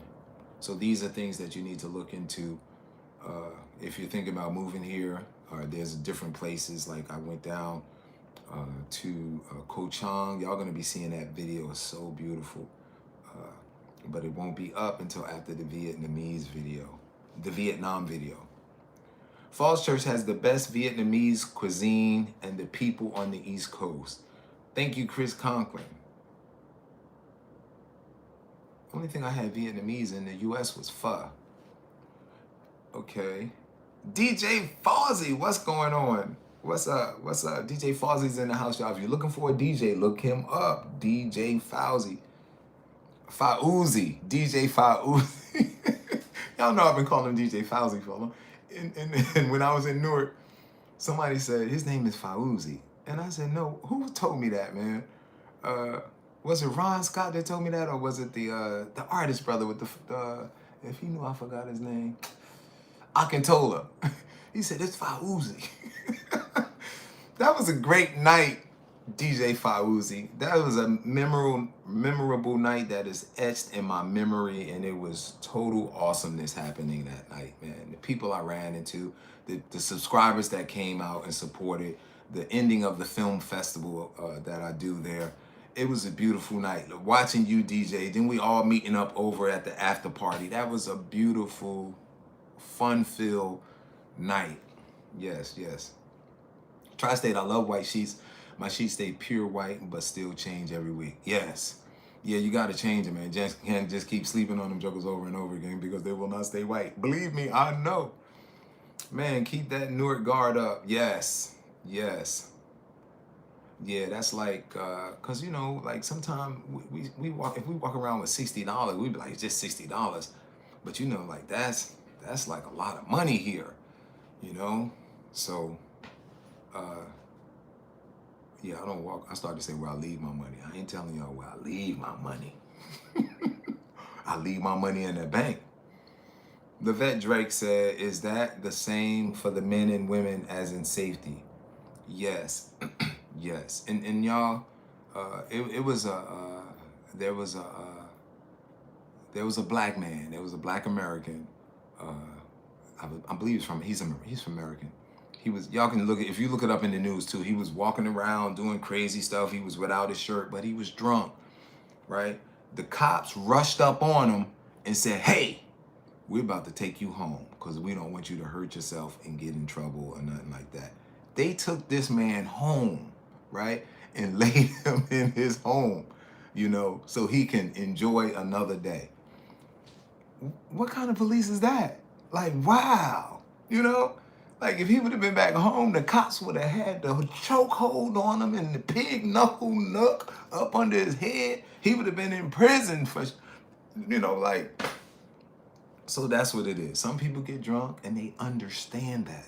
So these are things that you need to look into if you're thinking about moving here. There's different places, like I went down to Ko Chang. Y'all gonna be seeing that video. It's so beautiful, but it won't be up until after the Vietnamese video, the Vietnam video. Falls Church has the best Vietnamese cuisine and the people on the East Coast. Thank you, Chris Conklin. Only thing I had Vietnamese in the US was pho. Okay. DJ Fawzy, what's going on? What's up? DJ Fawzy's in the house, y'all. If you're looking for a DJ, look him up. DJ Fawzy. DJ Fawzy. Y'all know I've been calling him DJ Fawzy for long. And when I was in Newark, somebody said, his name is Fawzy. And I said, no, who told me that, man? Was it Ron Scott that told me that? Or was it the artist brother with the if he knew, I forgot his name. Akintola. He said, it's Fawzy. That was a great night, DJ Fawzy. That was a memorable night that is etched in my memory, and it was total awesomeness happening that night, man. The people I ran into, the subscribers that came out and supported, the ending of the film festival that I do there. It was a beautiful night. Watching you DJ, then we all meeting up over at the after party. That was a beautiful, fun-filled night. Yes. Tri-State, I love white sheets. My sheets stay pure white, but still change every week. Yes. Yeah, you got to change it, man. Just can't just keep sleeping on them jokers over and over again because they will not stay white. Believe me, I know. Man, keep that Newark guard up. Yes. Yeah, that's like, cause like sometimes we walk, if we walk around with $60, we be like, it's just $60. But like that's like a lot of money here, So, yeah, I started to say where I leave my money. I ain't telling y'all where I leave my money. I leave my money in the bank. The vet Drake said, is that the same for the men and women as in safety? Yes. Yes. And y'all, there was a black man. There was a black American. I believe he's from American. Y'all can look at, if you look it up in the news too, he was walking around doing crazy stuff. He was without his shirt, but he was drunk, right? The cops rushed up on him and said, hey, we're about to take you home. because we don't want you to hurt yourself and get in trouble or nothing like that. They took this man home, right? And laid him in his home, so he can enjoy another day. What kind of police is that? Like, wow, Like, if he would have been back home, the cops would have had the chokehold on him and the pig knuckle nook up under his head. He would have been in prison for, like. So that's what it is. Some people get drunk and they understand that,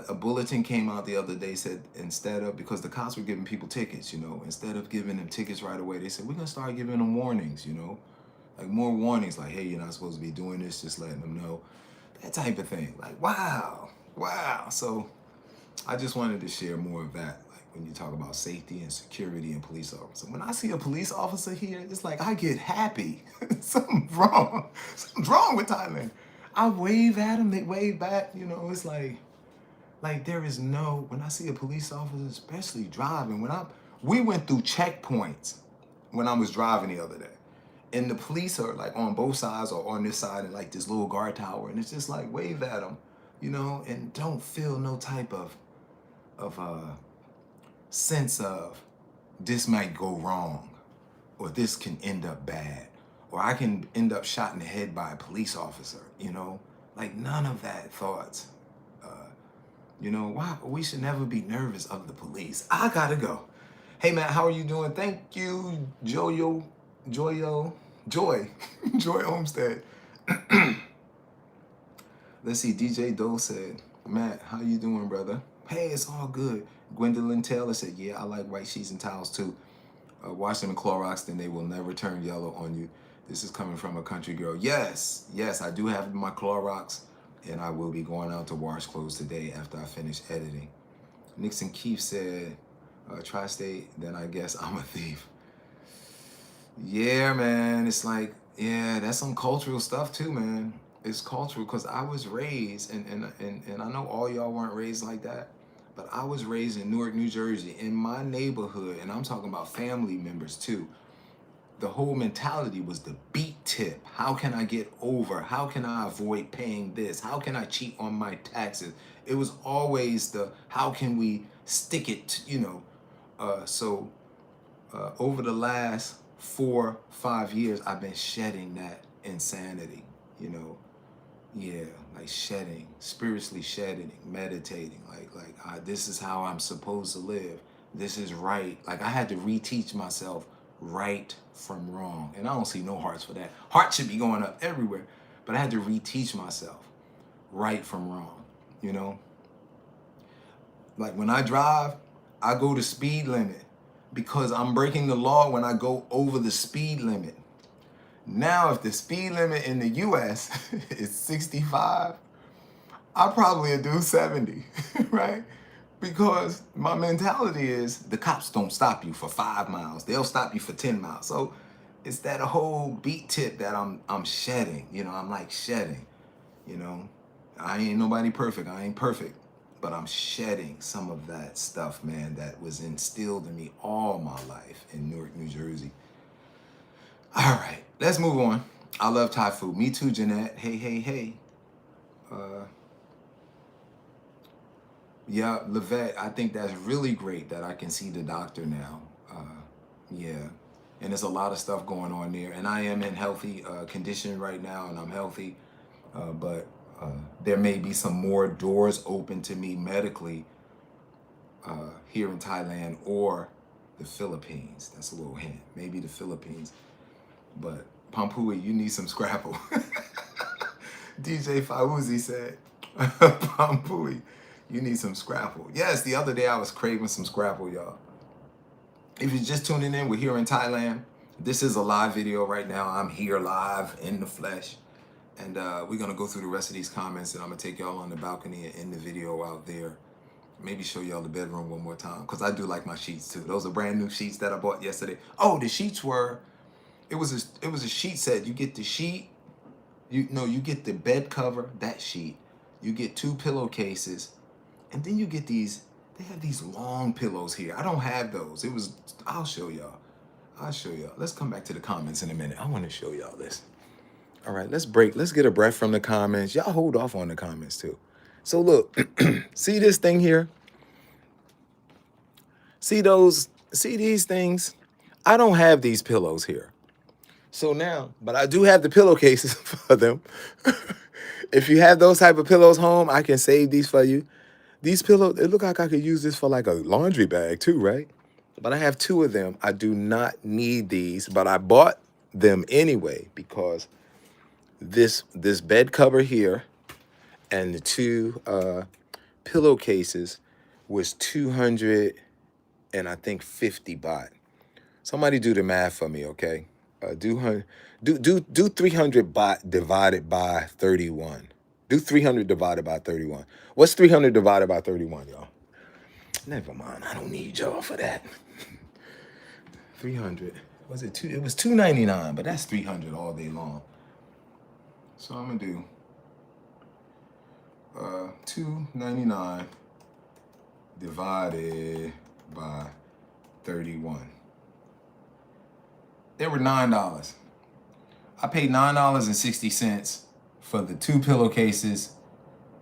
A bulletin came out the other day, said because the cops were giving people tickets, instead of giving them tickets right away, they said, we're going to start giving them warnings, like more warnings, like, hey, you're not supposed to be doing this, just letting them know. That type of thing. Like, wow. So I just wanted to share more of that. Like when you talk about safety and security and police officers. When I see a police officer here, it's like I get happy. Something's wrong. Something's wrong with Thailand. I wave at them, they wave back. It's like there is no, when I see a police officer, especially driving, we went through checkpoints when I was driving the other day. And the police are like on both sides or on this side and like this little guard tower. And it's just like wave at them, and don't feel no type of sense of this might go wrong or this can end up bad or I can end up shot in the head by a police officer, like none of that thoughts. Why we should never be nervous of the police. I gotta go. Hey Matt, how are you doing? Thank you, Joy Olmstead. Let's see, DJ Doe said, Matt, how you doing, brother? Hey, it's all good. Gwendolyn Taylor said, yeah, I like white sheets and towels too. Wash them in Clorox, then they will never turn yellow on you. This is coming from a country girl. Yes, I do have my Clorox, and I will be going out to wash clothes today after I finish editing. Nixon Keefe said, tri-state, then I guess I'm a thief. Yeah, man, it's like, yeah, that's some cultural stuff too, man. It's cultural because I was raised, and I know all y'all weren't raised like that, but I was raised in Newark, New Jersey, in my neighborhood, and I'm talking about family members too. The whole mentality was the beat tip. How can I get over? How can I avoid paying this? How can I cheat on my taxes? It was always the, how can we stick it, So over the last 4-5 years, I've been shedding that insanity, Yeah, like shedding, spiritually shedding, meditating, like this is how I'm supposed to live. This is right. Like I had to reteach myself right from wrong. And I don't see no hearts for that. Hearts should be going up everywhere. But I had to reteach myself right from wrong, Like when I drive, I go to speed limit because I'm breaking the law when I go over the speed limit. Now, if the speed limit in the US is 65, I probably would do 70, right? Because my mentality is the cops don't stop you for 5 miles. They'll stop you for 10 miles. So it's that whole beat tip that I'm shedding, I'm like shedding, I ain't nobody perfect. I ain't perfect, but I'm shedding some of that stuff, man, that was instilled in me all my life in Newark, New Jersey. All right, let's move on. I love Thai food. Me too, Jeanette. Hey. Yeah, Levette, I think that's really great that I can see the doctor now. Yeah, and there's a lot of stuff going on there. And I am in healthy condition right now, and I'm healthy. But there may be some more doors open to me medically here in Thailand or the Philippines. That's a little hint. Maybe the Philippines. But Pampui, you need some scrapple. DJ Fauzi said, Pampui, you need some scrapple. Yes, the other day I was craving some scrapple, y'all. If you're just tuning in, we're here in Thailand. This is a live video right now. I'm here live in the flesh. And we're going to go through the rest of these comments, and I'm going to take y'all on the balcony and end the video out there. Maybe show y'all the bedroom one more time, because I do like my sheets too. Those are brand new sheets that I bought yesterday. Oh, the sheets were... It was a sheet set. You get the sheet, you get the bed cover, that sheet. You get 2 pillowcases, and then you get these. They have these long pillows here. I don't have those. I'll show y'all. Let's come back to the comments in a minute. I want to show y'all this. All right, let's break. Let's get a breath from the comments. Y'all hold off on the comments too. So look, see this thing here? See these things? I don't have these pillows here. So now, but I do have the pillowcases for them. If you have those type of pillows home, I can save these for you. These pillows, it look like I could use this for like a laundry bag too, right? But I have two of them. I do not need these, but I bought them anyway because this bed cover here and the two pillowcases was 200 and I think 50 baht. Somebody do the math for me, okay? Do 300 baht divided by 31. Do 300 divided by 31. What's 300 divided by 31, y'all? Never mind. I don't need y'all for that. 300. Was it two? It was 299, but that's 300 all day long. So I'm gonna do 299 divided by 31. They were $9. I paid $9.60 for the two pillowcases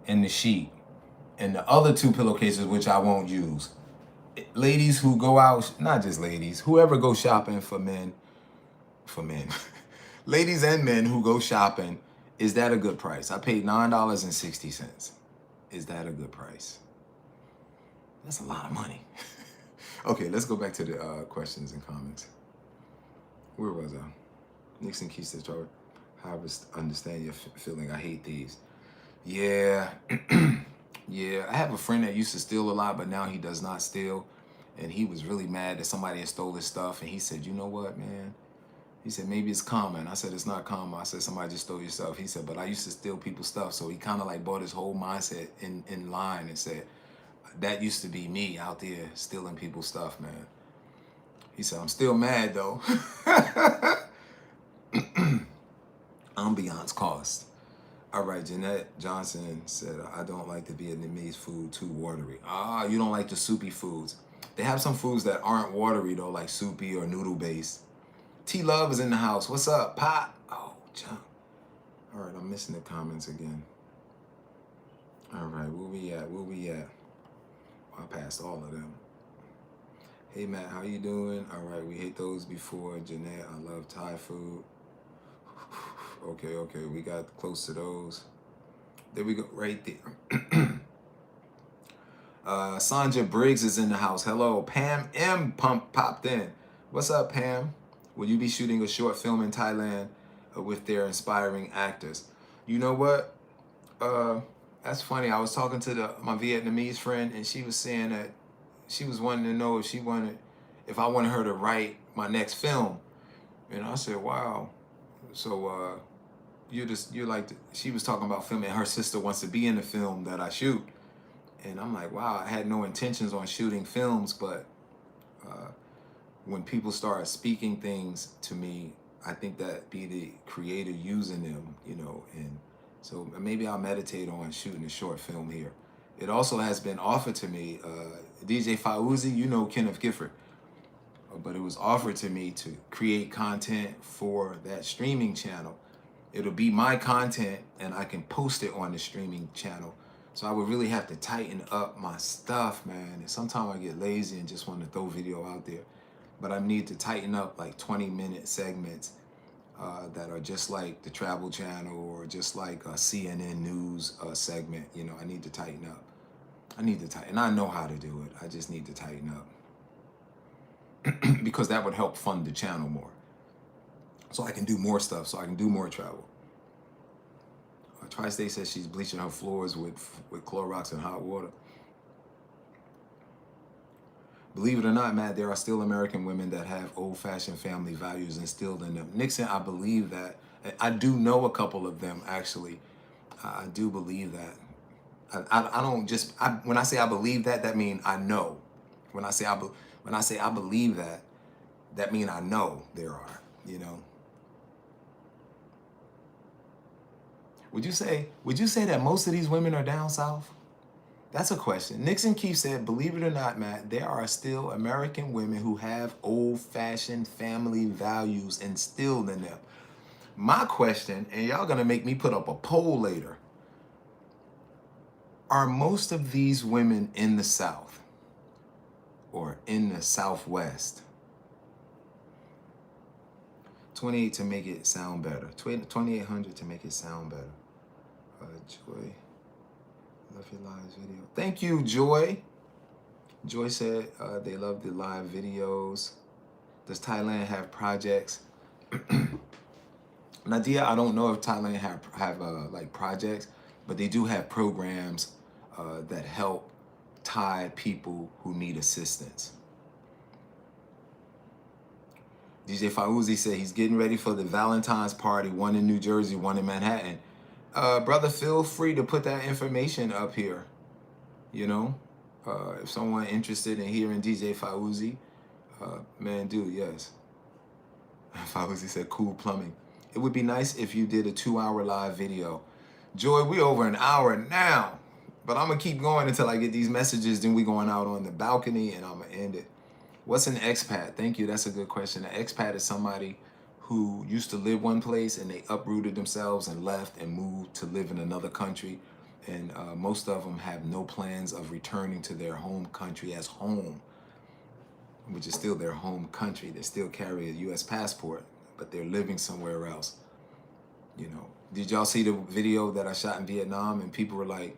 and the sheet, and the other two pillowcases, which I won't use. Ladies who go out, not just ladies, whoever goes shopping for men, ladies and men who go shopping, is that a good price? I paid $9.60. Is that a good price? That's a lot of money. Okay, let's go back to the questions and comments. Where was I? Nixon keeps the chart. Harvest, understand your feeling. I hate these. Yeah. Yeah, I have a friend that used to steal a lot, but now he does not steal. And he was really mad that somebody had stole his stuff. And he said, you know what, man? He said, maybe it's karma. And I said, it's not karma. I said, somebody just stole your stuff. He said, but I used to steal people's stuff. So he kind of like brought his whole mindset in line and said, that used to be me out there stealing people's stuff, man. He said, I'm still mad, though. Ambiance cost. All right, Jeanette Johnson said, I don't like the Vietnamese food, too watery. Ah, you don't like the soupy foods. They have some foods that aren't watery, though, like soupy or noodle-based. T-Love is in the house. What's up, Pop? Oh, John. All right, I'm missing the comments again. All right, where we at? Where we at? I passed all of them. Hey, Matt, how you doing? All right, we hit those before. Jeanette, I love Thai food. Okay, we got close to those. There we go, right there. Sandra Briggs is in the house. Hello, Pam M. popped in. What's up, Pam? Will you be shooting a short film in Thailand with their inspiring actors? You know what? That's funny. I was talking to my Vietnamese friend, and she was saying that she was wanting to know if I wanted her to write my next film. And I said, wow. So she was talking about filming. Her sister wants to be in the film that I shoot. And I'm like, wow, I had no intentions on shooting films, but when people start speaking things to me, I think that be the creator using them, and so maybe I'll meditate on shooting a short film here. It also has been offered to me, DJ Fauzi, Kenneth Gifford, but it was offered to me to create content for that streaming channel. It'll be my content and I can post it on the streaming channel. So I would really have to tighten up my stuff, man. And sometimes I get lazy and just want to throw video out there. But I need to tighten up like 20-minute segments that are just like the Travel Channel or just like a CNN News segment. I need to tighten up. And I know how to do it. I just need to tighten up. Because that would help fund the channel more. So I can do more stuff, so I can do more travel. Tri-State says she's bleaching her floors with Clorox and hot water. Believe it or not, Matt, there are still American women that have old-fashioned family values instilled in them. Nixon, I believe that. I do know a couple of them, actually. I do believe that. I don't just, when I say I believe that, that means I know. When I say I believe that, that means I know there are, Would you say that most of these women are down south? That's a question. Nixon Keefe said, believe it or not, Matt, there are still American women who have old-fashioned family values instilled in them. My question, and y'all gonna make me put up a poll later. Are most of these women in the South or in the Southwest? 28 to make it sound better. 2,800 to make it sound better. Joy, love your live video. Thank you, Joy. Joy said they love the live videos. Does Thailand have projects? Nadia, I don't know if Thailand have like projects, but they do have programs that help Thai people who need assistance. DJ Fauzi said he's getting ready for the Valentine's party, one in New Jersey, one in Manhattan. Brother, feel free to put that information up here. You know, if someone interested in hearing DJ Fauzi, man, dude, yes. Fauzi said, cool plumbing. It would be nice if you did a 2-hour live video. Joy, we over an hour now, but I'm gonna keep going until I get these messages. Then we going out on the balcony and I'm gonna end it. What's an expat? Thank you, that's a good question. An expat is somebody who used to live one place and they uprooted themselves and left and moved to live in another country. And most of them have no plans of returning to their home country as home, which is still their home country. They still carry a U.S. passport, but they're living somewhere else. You know, did y'all see the video that I shot in Vietnam? And people were like,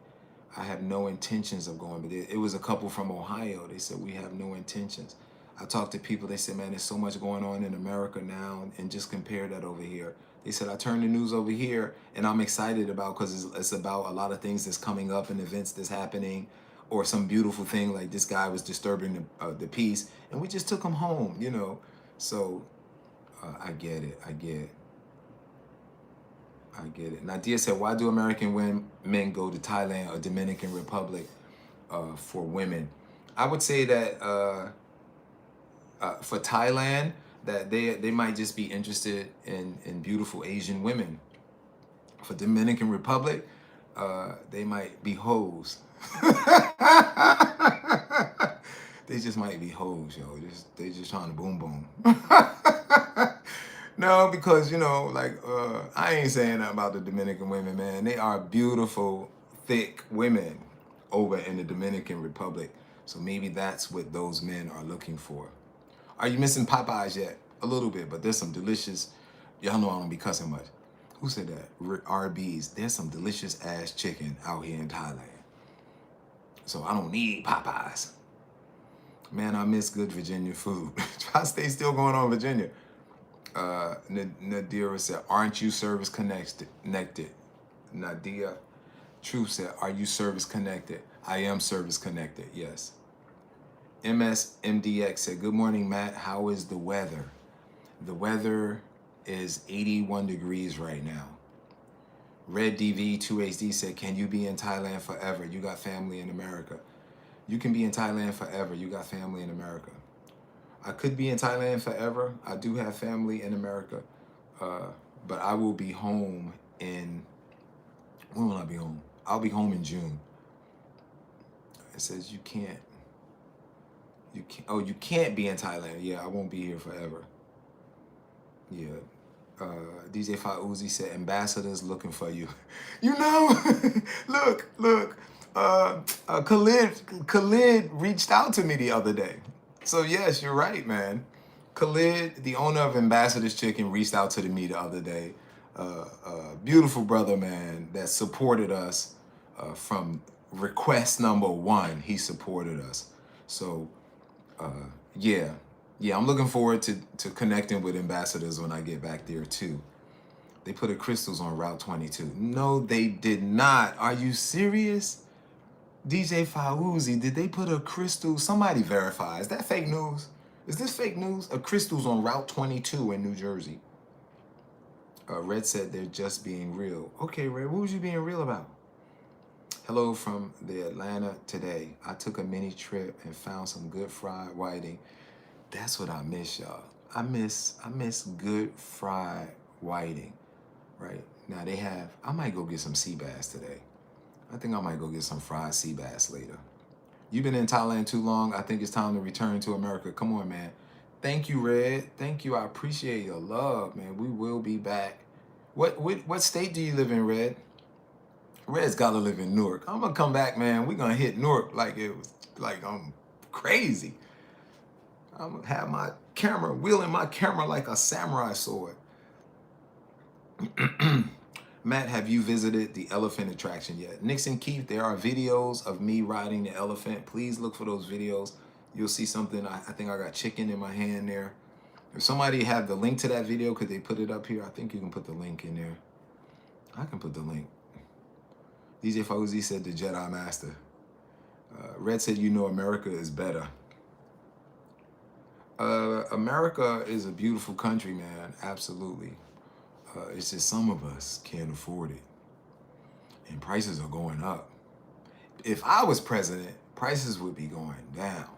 I have no intentions of going. But it was a couple from Ohio. They said, we have no intentions. I talked to people, they said, man, there's so much going on in America now, and just compare that over here. They said, I turned the news over here, and I'm excited about, because it's about a lot of things that's coming up and events that's happening, or some beautiful thing, like this guy was disturbing the peace, and we just took him home, you know. So I get it, I get it. Nadia said, why do American men go to Thailand or Dominican Republic for women? I would say that for Thailand, that they might just be interested in beautiful Asian women. For Dominican Republic, they might be hoes. They just might be hoes, yo. They just trying to boom boom. No, because, you know, like, I ain't saying that about the Dominican women, man. They are beautiful, thick women over in the Dominican Republic. So maybe that's what those men are looking for. Are you missing Popeyes yet? A little bit, but there's some delicious, y'all know I don't be cussing much. Who said that? RBs. There's some delicious ass chicken out here in Thailand. So I don't need Popeyes. Man, I miss good Virginia food. Tri-State still going on Virginia. Nadira said, aren't you service connected? Nadia Truth said, are you service connected? I am service connected, yes. MSMDX said, good morning, Matt. How is the weather? The weather is 81 degrees right now. Red DV 2HD said, can you be in Thailand forever? You got family in America. You can be in Thailand forever. You got family in America. I could be in Thailand forever. I do have family in America. But I will be home in, when will I be home? I'll be home in June. It says you can't be in Thailand. Yeah, I won't be here forever. Yeah. DJ Fauzi said, ambassadors looking for you. You know, look. Khalid reached out to me the other day. So yes, you're right, man. Khalid, the owner of Ambassador's Chicken, reached out to me the other day. Beautiful brother, man, that supported us from request number 1. He supported us. So yeah, I'm looking forward to connecting with ambassadors when I get back there too. They put a crystals on Route 22. No, they did not. Are you serious? DJ Fauzi, did they put a crystal? Somebody verify. Is that fake news? Is this fake news? A crystals on Route 22 in New Jersey. Red said they're just being real. Okay, Red, what was you being real about? Hello from the Atlanta today. I took a mini trip and found some good fried whiting. That's what I miss, y'all. I miss good fried whiting, right? Now they have, I might go get some sea bass today. I think I might go get some fried sea bass later. You've been in Thailand too long. I think it's time to return to America. Come on, man. Thank you, Red. Thank you. I appreciate your love, man. We will be back What state do you live in, Red? Red's gotta live in Newark. I'm gonna come back, man. We're gonna hit Newark like it was like I'm crazy. I'm gonna have my camera, wielding my camera like a samurai sword. Matt, have you visited the elephant attraction yet? Nixon Keith, there are videos of me riding the elephant. Please look for those videos. You'll see something. I think I got chicken in my hand there. If somebody had the link to that video, could they put it up here? I think you can put the link in there. I can put the link. DJ Fauzi said the Jedi Master. Red said, you know, America is better. America is a beautiful country, man. Absolutely. It's just some of us can't afford it. And prices are going up. If I was president, prices would be going down,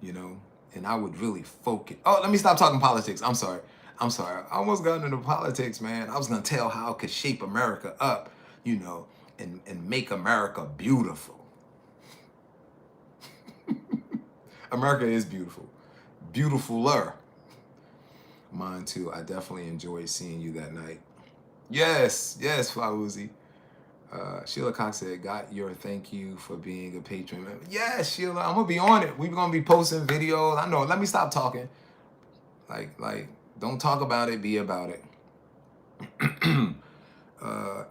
you know? And I would really focus. Oh, let me stop talking politics. I'm sorry. I almost got into politics, man. I was going to tell how I could shape America up, you know, and make America beautiful. America is beautiful. Beautifuler. Mine too. I definitely enjoyed seeing you that night. Yes, Fauzi. Sheila Cox said, got your thank you for being a patron. Yes, Sheila, I'm gonna be on it. We're gonna be posting videos. I know, let me stop talking. Like, don't talk about it, be about it.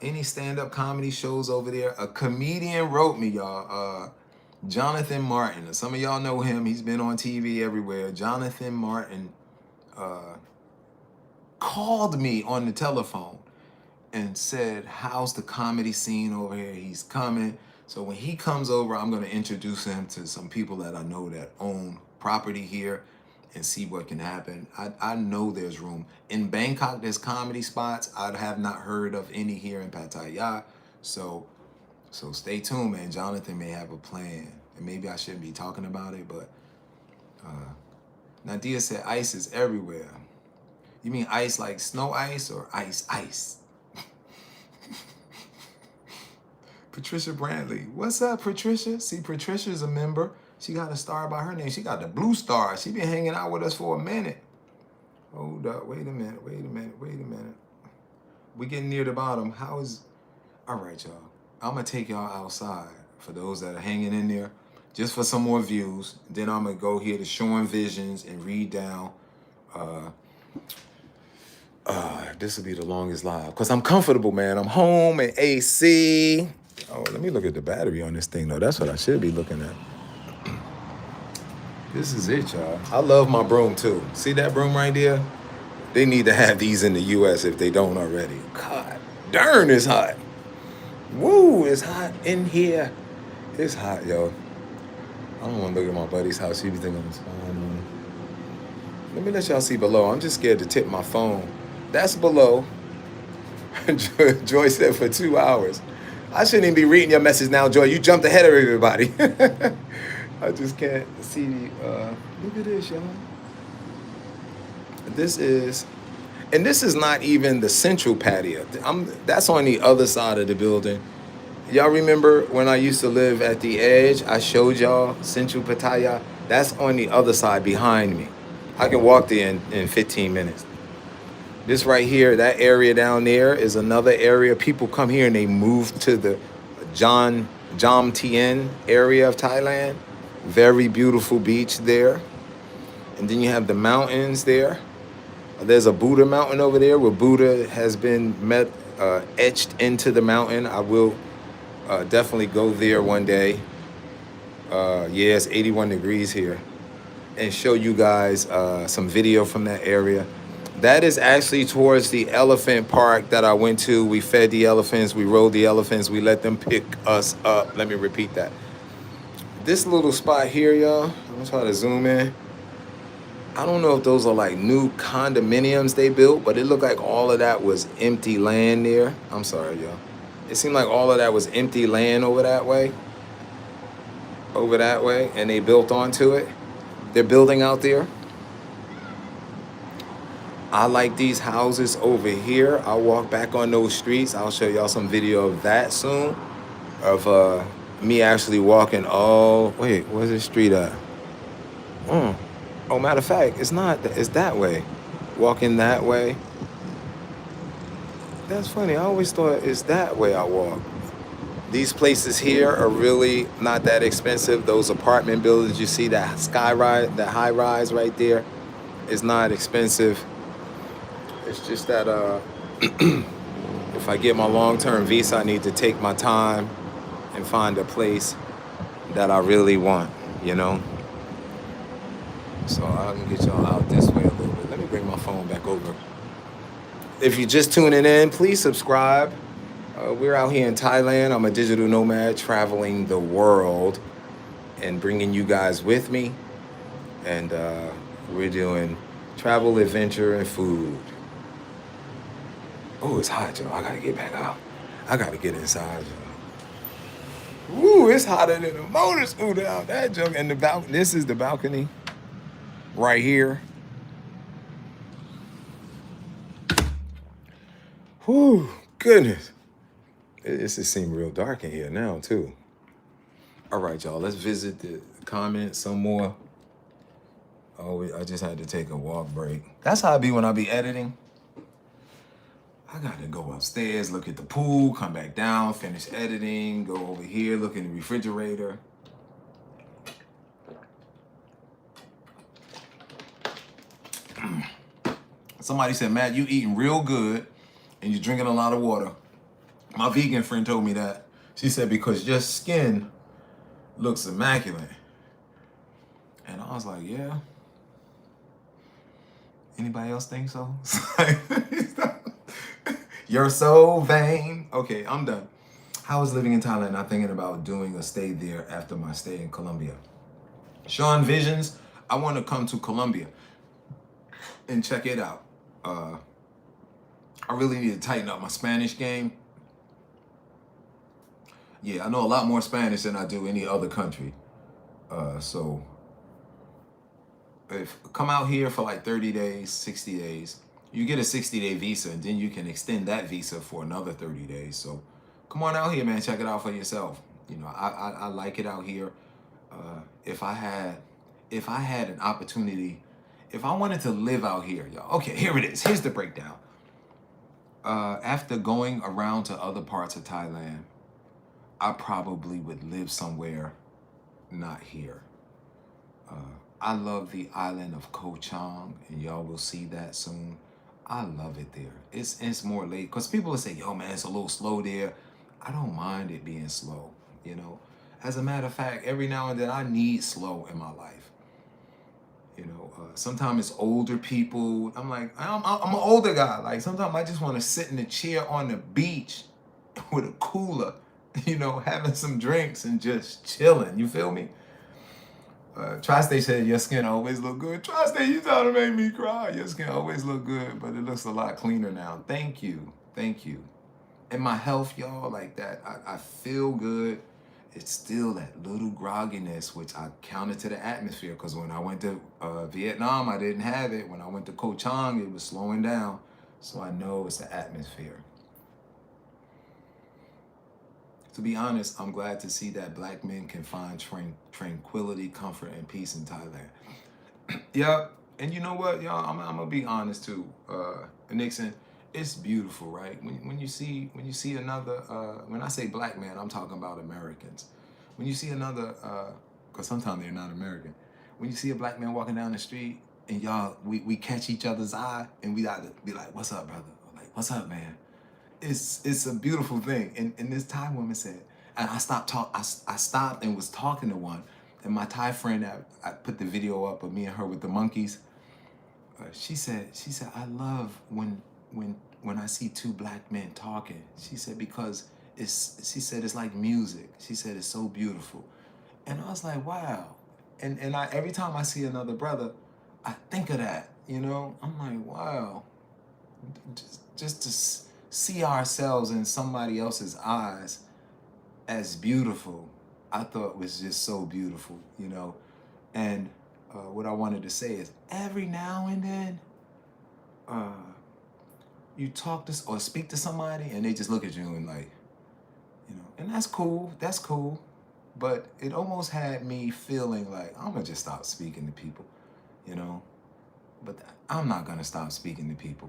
Any stand-up comedy shows over there? A comedian wrote me, y'all. Jonathan Martin. Some of y'all know him. He's been on TV everywhere. Jonathan Martin called me on the telephone and said, how's the comedy scene over here? He's coming. So when he comes over, I'm going to introduce him to some people that I know that own property here and see what can happen. I know there's room. In Bangkok, there's comedy spots. I have not heard of any here in Pattaya. So stay tuned, man. Jonathan may have a plan. And maybe I shouldn't be talking about it, but Nadia said ice is everywhere. You mean ice like snow ice or ice? Patricia Brantley. What's up, Patricia? See, Patricia's a member. She got a star by her name. She got the blue star. She been hanging out with us for a minute. Hold up. Wait a minute. We getting near the bottom. All right, y'all. I'm going to take y'all outside for those that are hanging in there just for some more views. Then I'm going to go here to Showing Visions and read down. This will be the longest live because I'm comfortable, man. I'm home and AC. Oh, let me look at the battery on this thing, though. That's what I should be looking at. This is it, y'all. I love my broom, too. See that broom right there? They need to have these in the U.S. if they don't already. God darn, it's hot. Woo, it's hot in here. It's hot, yo. I don't want to look at my buddy's house. He be thinking it's fine. Let me let y'all see below. I'm just scared to tip my phone. That's below. Joy said for 2 hours. I shouldn't even be reading your message now, Joy. You jumped ahead of everybody. I just can't see the, look at this, y'all. This is not even the central patio. That's on the other side of the building. Y'all remember when I used to live at the edge? I showed y'all Central Pattaya. That's on the other side behind me. I can walk there in 15 minutes. This right here, that area down there is another area. People come here and they move to the Jom Tien area of Thailand. Very beautiful beach there. And then you have the mountains there. There's a Buddha mountain over there where Buddha has been etched into the mountain. I will definitely go there one day. Yeah, it's 81 degrees here. And show you guys some video from that area. That is actually towards the elephant park that I went to. We fed the elephants, we rode the elephants, we let them pick us up. Let me repeat that. This little spot here, y'all, I'm gonna try to zoom in. I don't know if those are like new condominiums they built, but it looked like all of that was empty land there. I'm sorry, y'all. It seemed like all of that was empty land over that way, and they built onto it. They're building out there. I like these houses over here. I'll walk back on those streets. I'll show y'all some video of that soon, of me actually walking. Oh, wait, where's the street at? Oh, matter of fact, it's not. It's that way. Walking that way. That's funny. I always thought it's that way I walk. These places here are really not that expensive. Those apartment buildings you see, that sky rise, that high rise right there, is not expensive. It's just that if I get my long-term visa, I need to take my time and find a place that I really want, you know? So I can get y'all out this way a little bit. Let me bring my phone back over. If you're just tuning in, please subscribe. We're out here in Thailand. I'm a digital nomad traveling the world and bringing you guys with me. And we're doing travel, adventure, and food. Oh, it's hot, y'all. I gotta get back out. I gotta get inside, y'all. Woo, it's hotter than a motor scooter out that junk. And this is the balcony right here. Whew, goodness. This just seems real dark in here now, too. All right, y'all, let's visit the comments some more. Oh, I just had to take a walk break. That's how I be when I be editing. I got to go upstairs, look at the pool, come back down, finish editing, go over here, look in the refrigerator. Somebody said, Matt, you eating real good and you're drinking a lot of water. My vegan friend told me that. She said, because your skin looks immaculate. And I was like, yeah. Anybody else think so? You're so vain. Okay, I'm done. How was living in Thailand? I'm thinking about doing a stay there after my stay in Colombia. Sean Visions, I want to come to Colombia and check it out. I really need to tighten up my Spanish game. Yeah, I know a lot more Spanish than I do any other country. So if come out here for like 30 days, 60 days, you get a 60-day visa and then you can extend that visa for another 30 days. So come on out here, man, check it out for yourself. You know, I like it out here. If I had an opportunity, if I wanted to live out here, y'all, okay, here it is. Here's the breakdown. After going around to other parts of Thailand, I probably would live somewhere not here. I love the island of Koh Chang, and y'all will see that soon. I love it there. It's more late, because people will say, yo, man, it's a little slow there. I don't mind it being slow, you know. As a matter of fact, every now and then I need slow in my life. You know, sometimes it's older people. I'm like, I'm an older guy. Like, sometimes I just want to sit in a chair on the beach with a cooler, you know, having some drinks and just chilling. You feel me? Tri-State said, your skin always look good. Tri-State, you trying to make me cry. Your skin always look good, but it looks a lot cleaner now. Thank you. Thank you. And my health, y'all, like that, I feel good. It's still that little grogginess, which I counted to the atmosphere, because when I went to Vietnam, I didn't have it. When I went to Koh Chang, it was slowing down. So I know it's the atmosphere. To be honest, I'm glad to see that black men can find tranquility, comfort, and peace in Thailand. Yeah, and you know what, y'all? I'm gonna be honest too. Nixon, it's beautiful, right? When you see another, when I say black man, I'm talking about Americans. When you see another, because sometimes they're not American. When you see a black man walking down the street and y'all, we catch each other's eye and we gotta be like, "What's up, brother?" Or like, "What's up, man?" It's a beautiful thing. And this Thai woman said, and I stopped and was talking to one, and my Thai friend, I put the video up of me and her with the monkeys. She said, I love when I see two black men talking. She said, because she said it's like music. She said it's so beautiful. And I was like, wow. And every time I see another brother, I think of that, you know? I'm like, wow. Just to see ourselves in somebody else's eyes as beautiful, I thought was just so beautiful, you know? And what I wanted to say is, every now and then, you talk to or speak to somebody and they just look at you and like, you know, and that's cool. But it almost had me feeling like, I'm gonna just stop speaking to people, you know? But I'm not gonna stop speaking to people.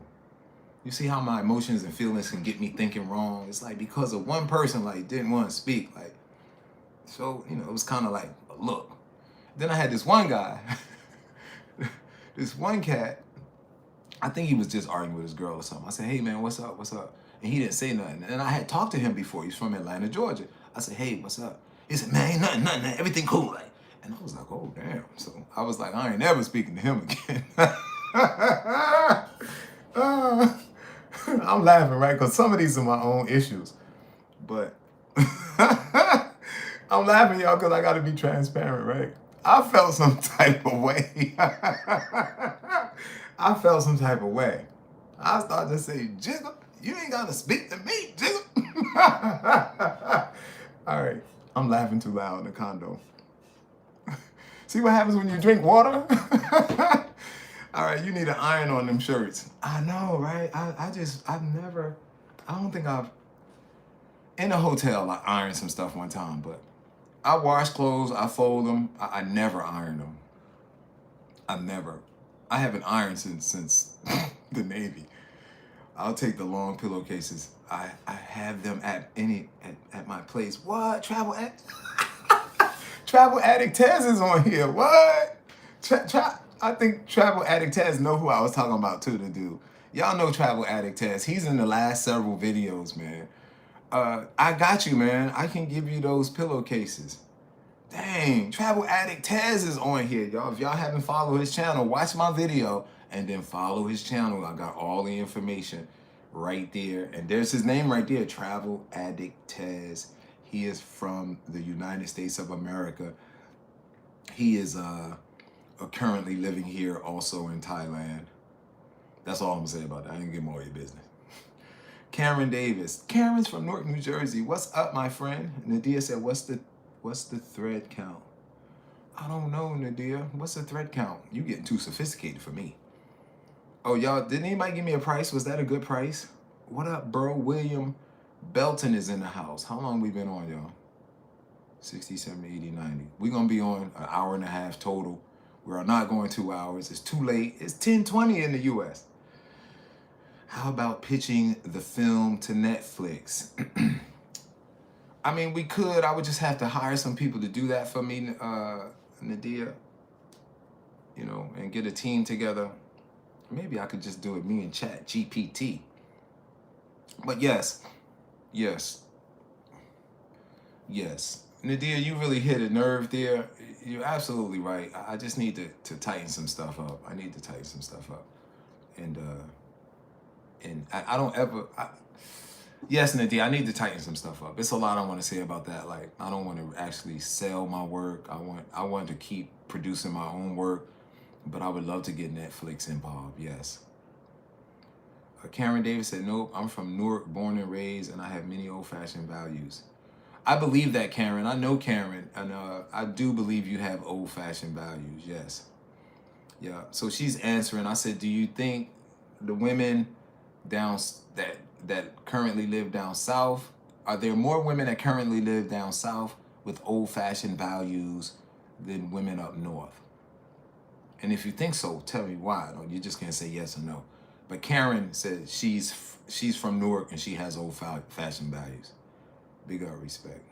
You see how my emotions and feelings can get me thinking wrong? It's like because of one person like didn't want to speak. Like, so, you know, it was kind of like a look. Then I had this one guy, this one cat. I think he was just arguing with his girl or something. I said, hey man, what's up? What's up? And he didn't say nothing. And I had talked to him before. He's from Atlanta, Georgia. I said, hey, what's up? He said, man, ain't nothing, man. Everything cool. Like, and I was like, oh damn. So I was like, I ain't never speaking to him again. I'm laughing, right? Because some of these are my own issues. But I'm laughing, y'all, because I got to be transparent, right? I felt some type of way. I felt some type of way. I started to say, Jiggle, you ain't got to speak to me, Jiggle. All right, I'm laughing too loud in the condo. See what happens when you drink water? All right, you need an iron on them shirts. I know, right? I don't think I've, in a hotel, I ironed some stuff one time, but I wash clothes, I fold them. I never iron them. I haven't ironed since the Navy. I'll take the long pillowcases. I have them at my place. What? Travel Addict Tez is on here. What? I think Travel Addict Tez know who I was talking about too, the dude. Y'all know Travel Addict Tez. He's in the last several videos, man. I got you, man. I can give you those pillowcases. Dang, Travel Addict Tez is on here, y'all. If y'all haven't followed his channel, watch my video and then follow his channel. I got all the information right there. And there's his name right there, Travel Addict Tez. He is from the United States of America. He is currently living here also in Thailand. That's all I'm gonna say about that. I ain't give more of your business. Karen Davis. Karen's from Newark, New Jersey. What's up, my friend? Nadia said, what's the thread count? I don't know, Nadia. What's the thread count? You getting too sophisticated for me. Oh, y'all, didn't anybody give me a price? Was that a good price? What up, bro? William Belton is in the house. How long we been on, y'all? 60, 70, 80, 90. We're going to be on an hour and a half total. We are not going 2 hours. It's too late. It's 10:20 in the U.S. How about pitching the film to Netflix? I mean, we could. I would just have to hire some people to do that for me, Nadia. You know, and get a team together. Maybe I could just do it, me and Chat GPT. But yes. Nadia, you really hit a nerve there. You're absolutely right. I just need to tighten some stuff up. I need to tighten some stuff up. And I don't ever... Yes, Nadia, I need to tighten some stuff up. It's a lot I want to say about that. Like, I don't want to actually sell my work. I want to keep producing my own work, but I would love to get Netflix involved, yes. Karen Davis said, nope, I'm from Newark, born and raised, and I have many old-fashioned values. I believe that, Karen. I know Karen, and I do believe you have old-fashioned values, yes. Yeah, so she's answering. I said, do you think the women that currently live down south, are there more women that currently live down south with old-fashioned values than women up north? And if you think so, tell me why. You just can't say yes or no. But Karen said she's from Newark and she has old-fashioned values. Big up respect.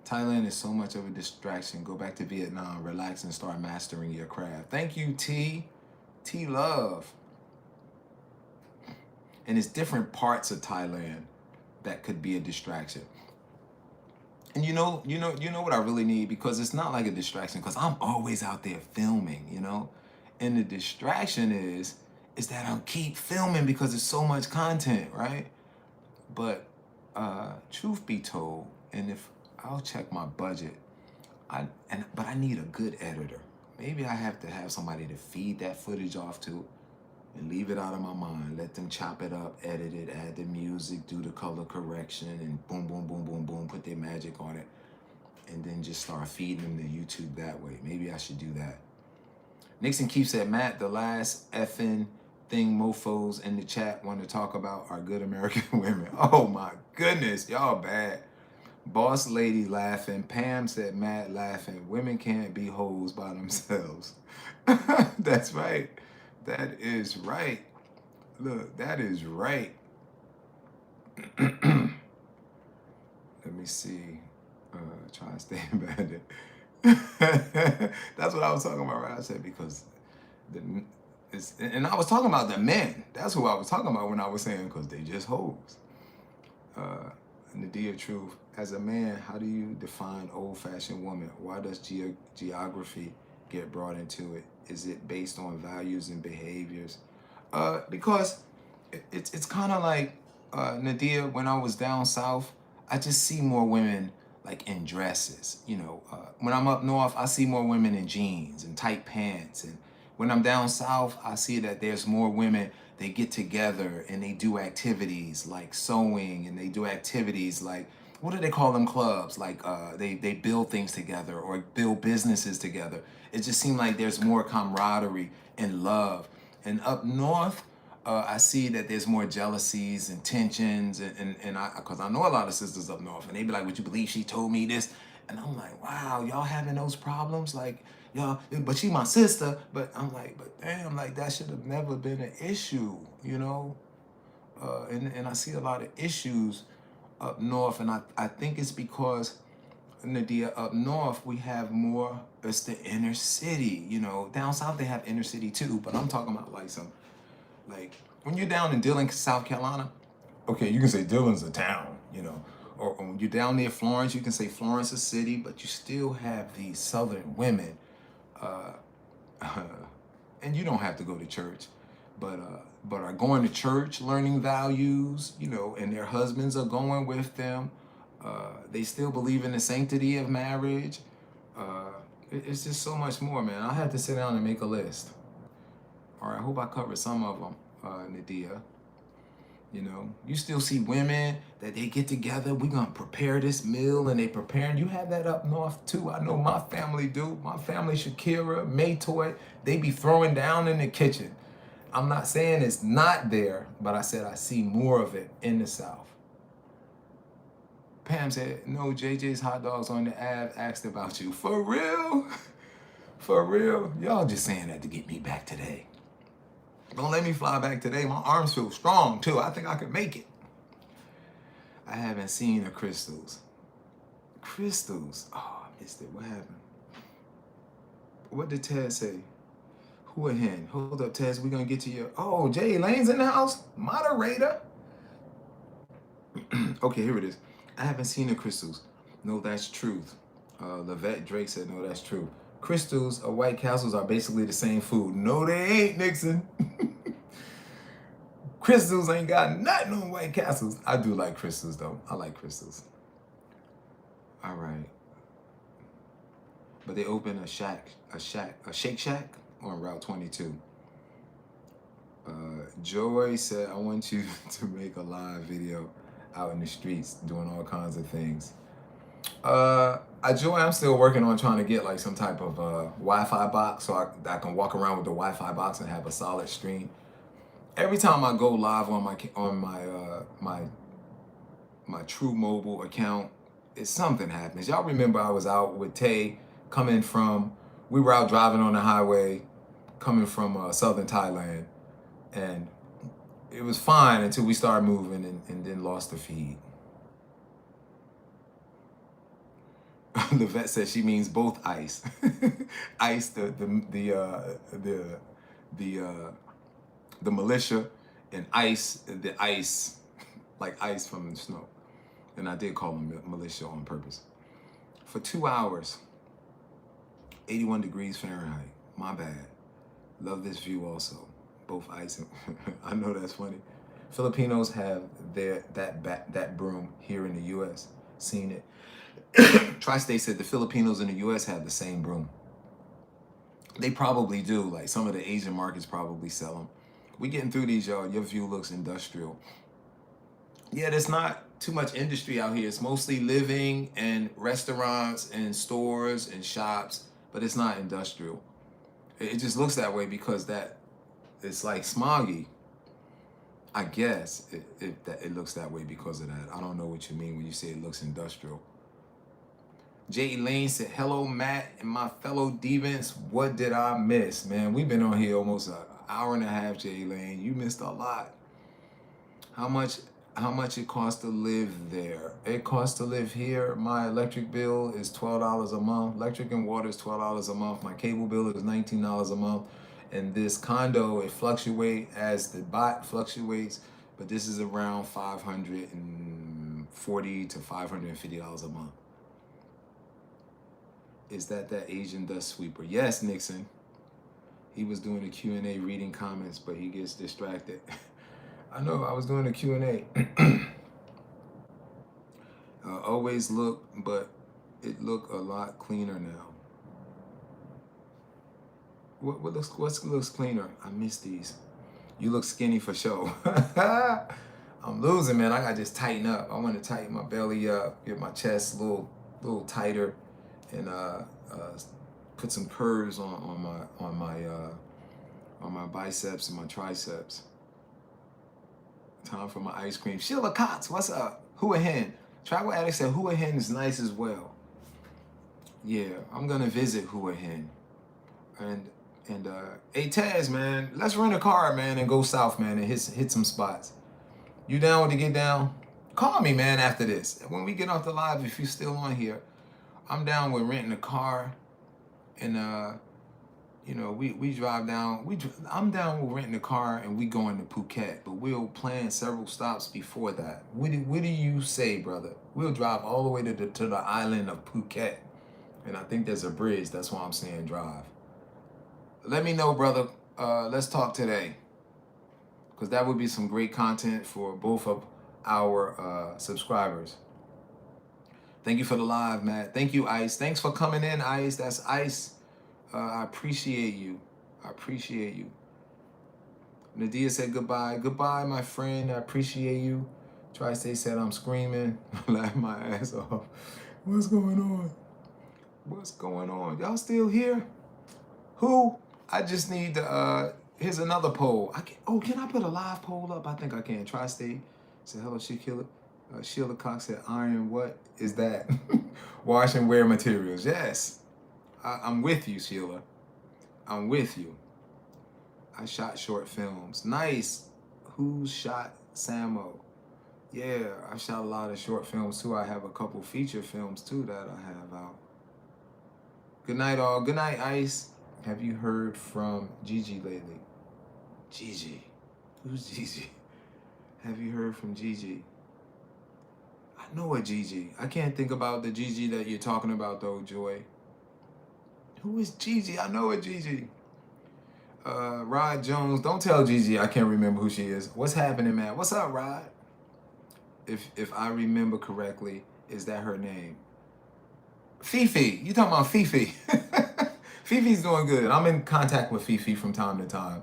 Thailand is so much of a distraction. Go back to Vietnam, relax, and start mastering your craft. Thank you, T. T Love. And it's different parts of Thailand that could be a distraction. And you know what I really need, because it's not like a distraction, because I'm always out there filming, you know? And the distraction is that I'll keep filming because there's so much content, right? But truth be told, and if I'll check my budget, but I need a good editor. Maybe I have to have somebody to feed that footage off to and leave it out of my mind. Let them chop it up, edit it, add the music, do the color correction, and boom, boom, boom, boom, boom, put their magic on it, and then just start feeding them to YouTube that way. Maybe I should do that. Nixon Keefe said, Matt, the last effing thing mofos in the chat want to talk about are good American women. Oh my goodness, y'all bad. Boss lady laughing. Pam said, Matt laughing. Women can't be hoes by themselves. That's right. That is right. Look, that is right. Let me see. Try to stay embedded. That's what I was talking about, right? I said because and I was talking about the men. That's who I was talking about when I was saying because they just hoes. Nadia Truth, as a man, how do you define old-fashioned woman? Why does geography get brought into it? Is it based on values and behaviors? Because it's kind of like Nadia. When I was down south, I just see more women like in dresses. You know, when I'm up north, I see more women in jeans and tight pants. And when I'm down south, I see that there's more women. They get together and they do activities like sewing, and they do activities like, what do they call them, clubs? Like they build things together or build businesses together. It just seemed like there's more camaraderie and love. And up north, I see that there's more jealousies and tensions, and I, because I know a lot of sisters up north, and they be like, "Would you believe she told me this?" And I'm like, "Wow, y'all having those problems? Like, y'all, but she my sister." But I'm like, "But damn, like that should have never been an issue, you know?" And I see a lot of issues up north, and I think it's because, Nadia, up north we have more. It's the inner city, you know. Down south they have inner city too, but I'm talking about like some. Like when you're down in Dillon, South Carolina, okay, you can say Dillon's a town, you know. Or when you're down near Florence, you can say Florence is a city, but you still have these southern women. Uh, and you don't have to go to church, but are going to church, learning values, you know, and their husbands are going with them. They still believe in the sanctity of marriage. It's just so much more, man. I had to sit down and make a list. All right, I hope I covered some of them, Nadia. You know, you still see women that they get together. We're going to prepare this meal, and they preparing. You have that up north, too. I know my family do. My family, Shakira, Maytoy, they be throwing down in the kitchen. I'm not saying it's not there, but I said I see more of it in the South. Pam said, no, JJ's hot dogs on the Ave asked about you. For real? For real? Y'all just saying that to get me back today. Don't let me fly back today. My arms feel strong, too. I think I can make it. I haven't seen the crystals. Crystals? Oh, I missed it. What happened? What did Ted say? Who a hen? Hold up, Tez. We're going to get to your... Oh, Jay Lane's in the house? Moderator? Okay, here it is. I haven't seen the crystals. No, that's truth. Levette Drake said, no, that's true. Crystals or White Castles are basically the same food. No, they ain't, Nixon. Crystals ain't got nothing on White Castles. I do like crystals, though. I like crystals. All right. But they opened a Shake Shack on Route 22. Joy said, I want you to make a live video out in the streets doing all kinds of things. Joy, I'm still working on trying to get like some type of Wi-Fi box so I can walk around with the Wi-Fi box and have a solid stream. Every time I go live on my True Mobile account, something happens. Y'all remember I was out with Tay we were out driving on the highway coming from southern Thailand, and it was fine until we started moving and then lost the feed. The vet says she means both ice. Ice, the militia, and ice, the ice, like ice from the snow. And I did call them militia on purpose. For 2 hours, 81 degrees Fahrenheit. My bad. Love this view also. Both ice and I know that's funny. Filipinos have that broom here in the U.S. Seen it. Tri-State said the Filipinos in the U.S. have the same broom. They probably do. Like some of the Asian markets probably sell them. We getting through these, y'all. Your view looks industrial. Yeah, there's not too much industry out here. It's mostly living and restaurants and stores and shops, but it's not industrial. It just looks that way because it's like smoggy. I guess it looks that way because of that. I don't know what you mean when you say it looks industrial. J. Lane said, hello, Matt and my fellow Devons. What did I miss, man? We've been on here almost an hour and a half, Jay Lane. You missed a lot. How much it costs to live there? It costs to live here. My electric bill is $12 a month. Electric and water is $12 a month. My cable bill is $19 a month. And this condo, it fluctuates as the bot fluctuates, but this is around $540 to $550 a month. Is that Asian dust sweeper? Yes, Nixon. He was doing a Q&A reading comments, but he gets distracted. I know, I was doing a Q&A. Always look, but it look a lot cleaner now. What looks cleaner? I miss these. You look skinny for sure. I'm losing, man. I gotta just tighten up. I want to tighten my belly up, get my chest a little tighter, and put some curves on my biceps and my triceps. Time for my ice cream. Sheila Cox, what's up? Hua Hen. Travel Addict said Hua Hen is nice as well. Yeah, I'm gonna visit Hua Hen. And hey Taz, man, let's rent a car, man, and go south, man, and hit some spots. You down to get down? Call me, man, after this. When we get off the live, if you're still on here, I'm down with renting a car, and you know, we drive down. I'm down with renting a car and we going to Phuket, but we'll plan several stops before that. What do you say, brother? We'll drive all the way to the island of Phuket, and I think there's a bridge. That's why I'm saying drive. Let me know, brother. Let's talk today, because that would be some great content for both of our subscribers. Thank you for the live, Matt. Thank you, Ice. Thanks for coming in, Ice. That's Ice. I appreciate you. I appreciate you. Nadia said goodbye. Goodbye, my friend. I appreciate you. Tri-State said I'm screaming. Laugh my ass off. What's going on? What's going on? Y'all still here? Who? I just need to, here's another poll. Can I put a live poll up? I think I can. Tri-State said hello, Sheila Cox said iron. What is that? Wash and wear materials. Yes. I'm with you, Sheila. I'm with you. I shot short films. Nice. Who shot Samo? Yeah, I shot a lot of short films too. I have a couple feature films too that I have out. Good night, all. Good night, Ice. Have you heard from Gigi lately? Gigi. Who's Gigi? Have you heard from Gigi? I know a Gigi. I can't think about the Gigi that you're talking about though, Joy. Who is Gigi? I know a Gigi. Rod Jones. Don't tell Gigi I can't remember who she is. What's happening, man? What's up, Rod? If I remember correctly, is that her name? Fifi. You talking about Fifi? Fifi's doing good. I'm in contact with Fifi from time to time.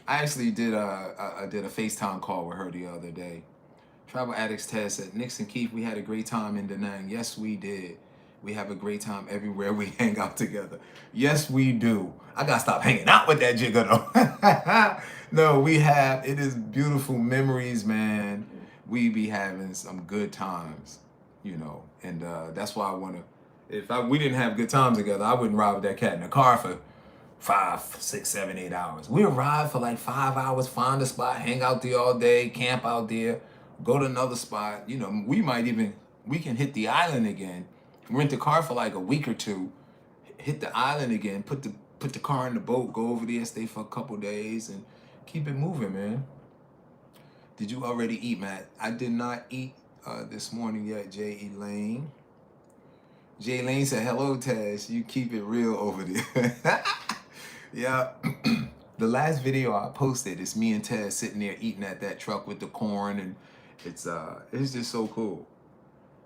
I actually did a FaceTime call with her the other day. Travel Addicts Test said, Nixon Keith, we had a great time in Da Nang. Yes, we did. We have a great time everywhere we hang out together. Yes, we do. I gotta stop hanging out with that jigger though. No, we have. It is beautiful memories, man. We be having some good times, you know. And that's why I wanna. If we didn't have good times together, I wouldn't ride with that cat in the car for 5, 6, 7, 8 hours. We'll ride for like 5 hours, find a spot, hang out there all day, camp out there, go to another spot. You know, we can hit the island again. Rent the car for like a week or two, hit the island again, put the car in the boat, go over there, stay for a couple days, and keep it moving, man. Did you already eat, Matt? I did not eat this morning yet, J. Elaine. J. Elaine said, hello, Taz. You keep it real over there. Yeah. The last video I posted is me and Taz sitting there eating at that truck with the corn, and it's just so cool,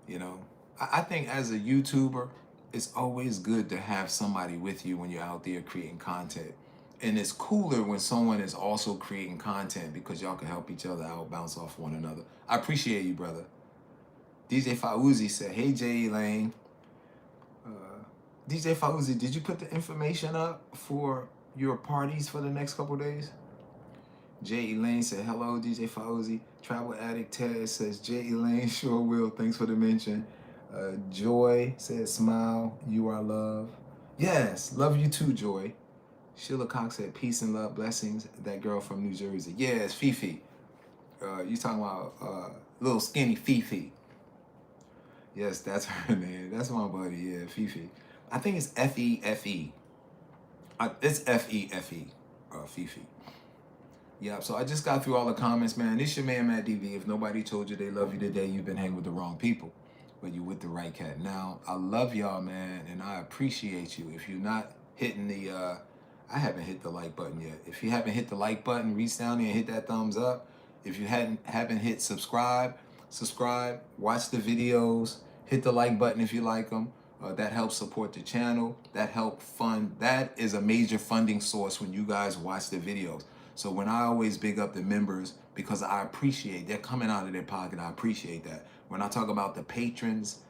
you know. I think as a YouTuber, it's always good to have somebody with you when you're out there creating content. And it's cooler when someone is also creating content because y'all can help each other out, bounce off one another. I appreciate you, brother. DJ Fauzi said, hey, J. Lane. DJ Fauzi, did you put the information up for your parties for the next couple days? J. Elaine said, hello, DJ Fauzi. Travel Addict Ted says, J. Elaine, sure will. Thanks for the mention. Joy says, smile, you are love. Yes, love you too, Joy. Sheila Cox said, peace and love, blessings. That girl from New Jersey. Yeah, it's Fifi. You talking about little skinny Fifi. Yes, that's her name. That's my buddy, yeah, Fifi. I think it's F-E-F-E. It's F-E-F-E, Fifi. Yep, so I just got through all the comments, man. This your man, Matt DV. If nobody told you they love you today, you've been hanging with the wrong people. But you with the right cat. Now, I love y'all, man, and I appreciate you. If you're not hitting the, I haven't hit the like button yet. If you haven't hit the like button, reach down there and hit that thumbs up. If you haven't hit subscribe, watch the videos, hit the like button if you like them. That helps support the channel. That is a major funding source when you guys watch the videos. So when I always big up the members, because I appreciate, they're coming out of their pocket, I appreciate that. When I talk about the patrons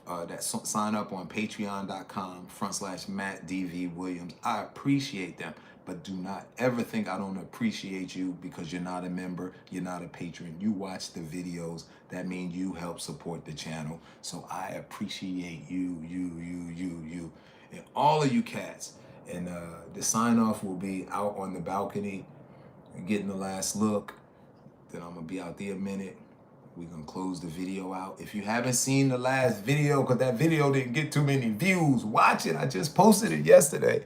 that sign up on patreon.com/Matt DV Williams, I appreciate them. But do not ever think I don't appreciate you because you're not a member, you're not a patron. You watch the videos, that means you help support the channel. So I appreciate you, and all of you cats. And the sign off will be out on the balcony, getting the last look. Then I'm gonna be out there a minute. We're gonna close the video out. If you haven't seen the last video, because that video didn't get too many views, watch it. I just posted it yesterday.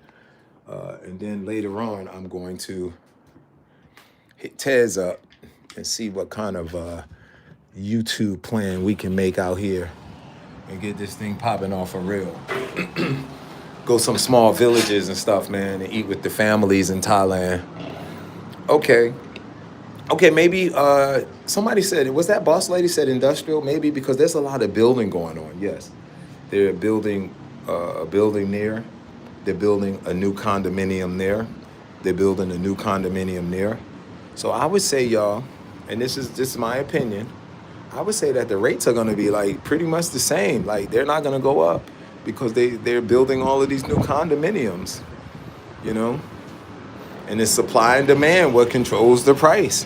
And then later on, I'm going to hit Tez up and see what kind of YouTube plan we can make out here and get this thing popping off for real. Go some small villages and stuff, man, and eat with the families in Thailand. Okay, maybe somebody said, was that boss lady said industrial? Maybe because there's a lot of building going on, yes. They're building a building there. They're building a new condominium there. They're building a new condominium there. So I would say, y'all, and this is just my opinion, I would say that the rates are going to be like pretty much the same. Like they're not going to go up because they're building all of these new condominiums, you know? And it's supply and demand what controls the price.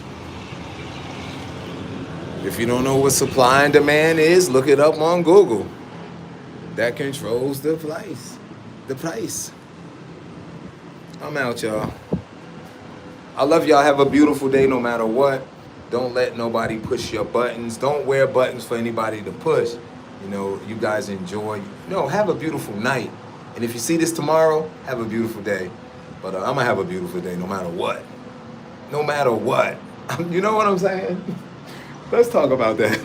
If you don't know what supply and demand is, look it up on Google. That controls the price. The price. I'm out, y'all. I love y'all. Have a beautiful day no matter what. Don't let nobody push your buttons. Don't wear buttons for anybody to push. You know, you guys enjoy. No, have a beautiful night. And if you see this tomorrow, have a beautiful day. But I'm going to have a beautiful day no matter what. No matter what. You know what I'm saying? Let's talk about that.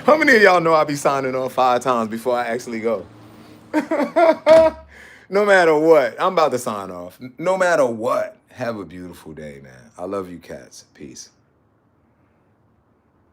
How many of y'all know I be signing on 5 times before I actually go? No matter what. I'm about to sign off. No matter what. Have a beautiful day, man. I love you cats. Peace.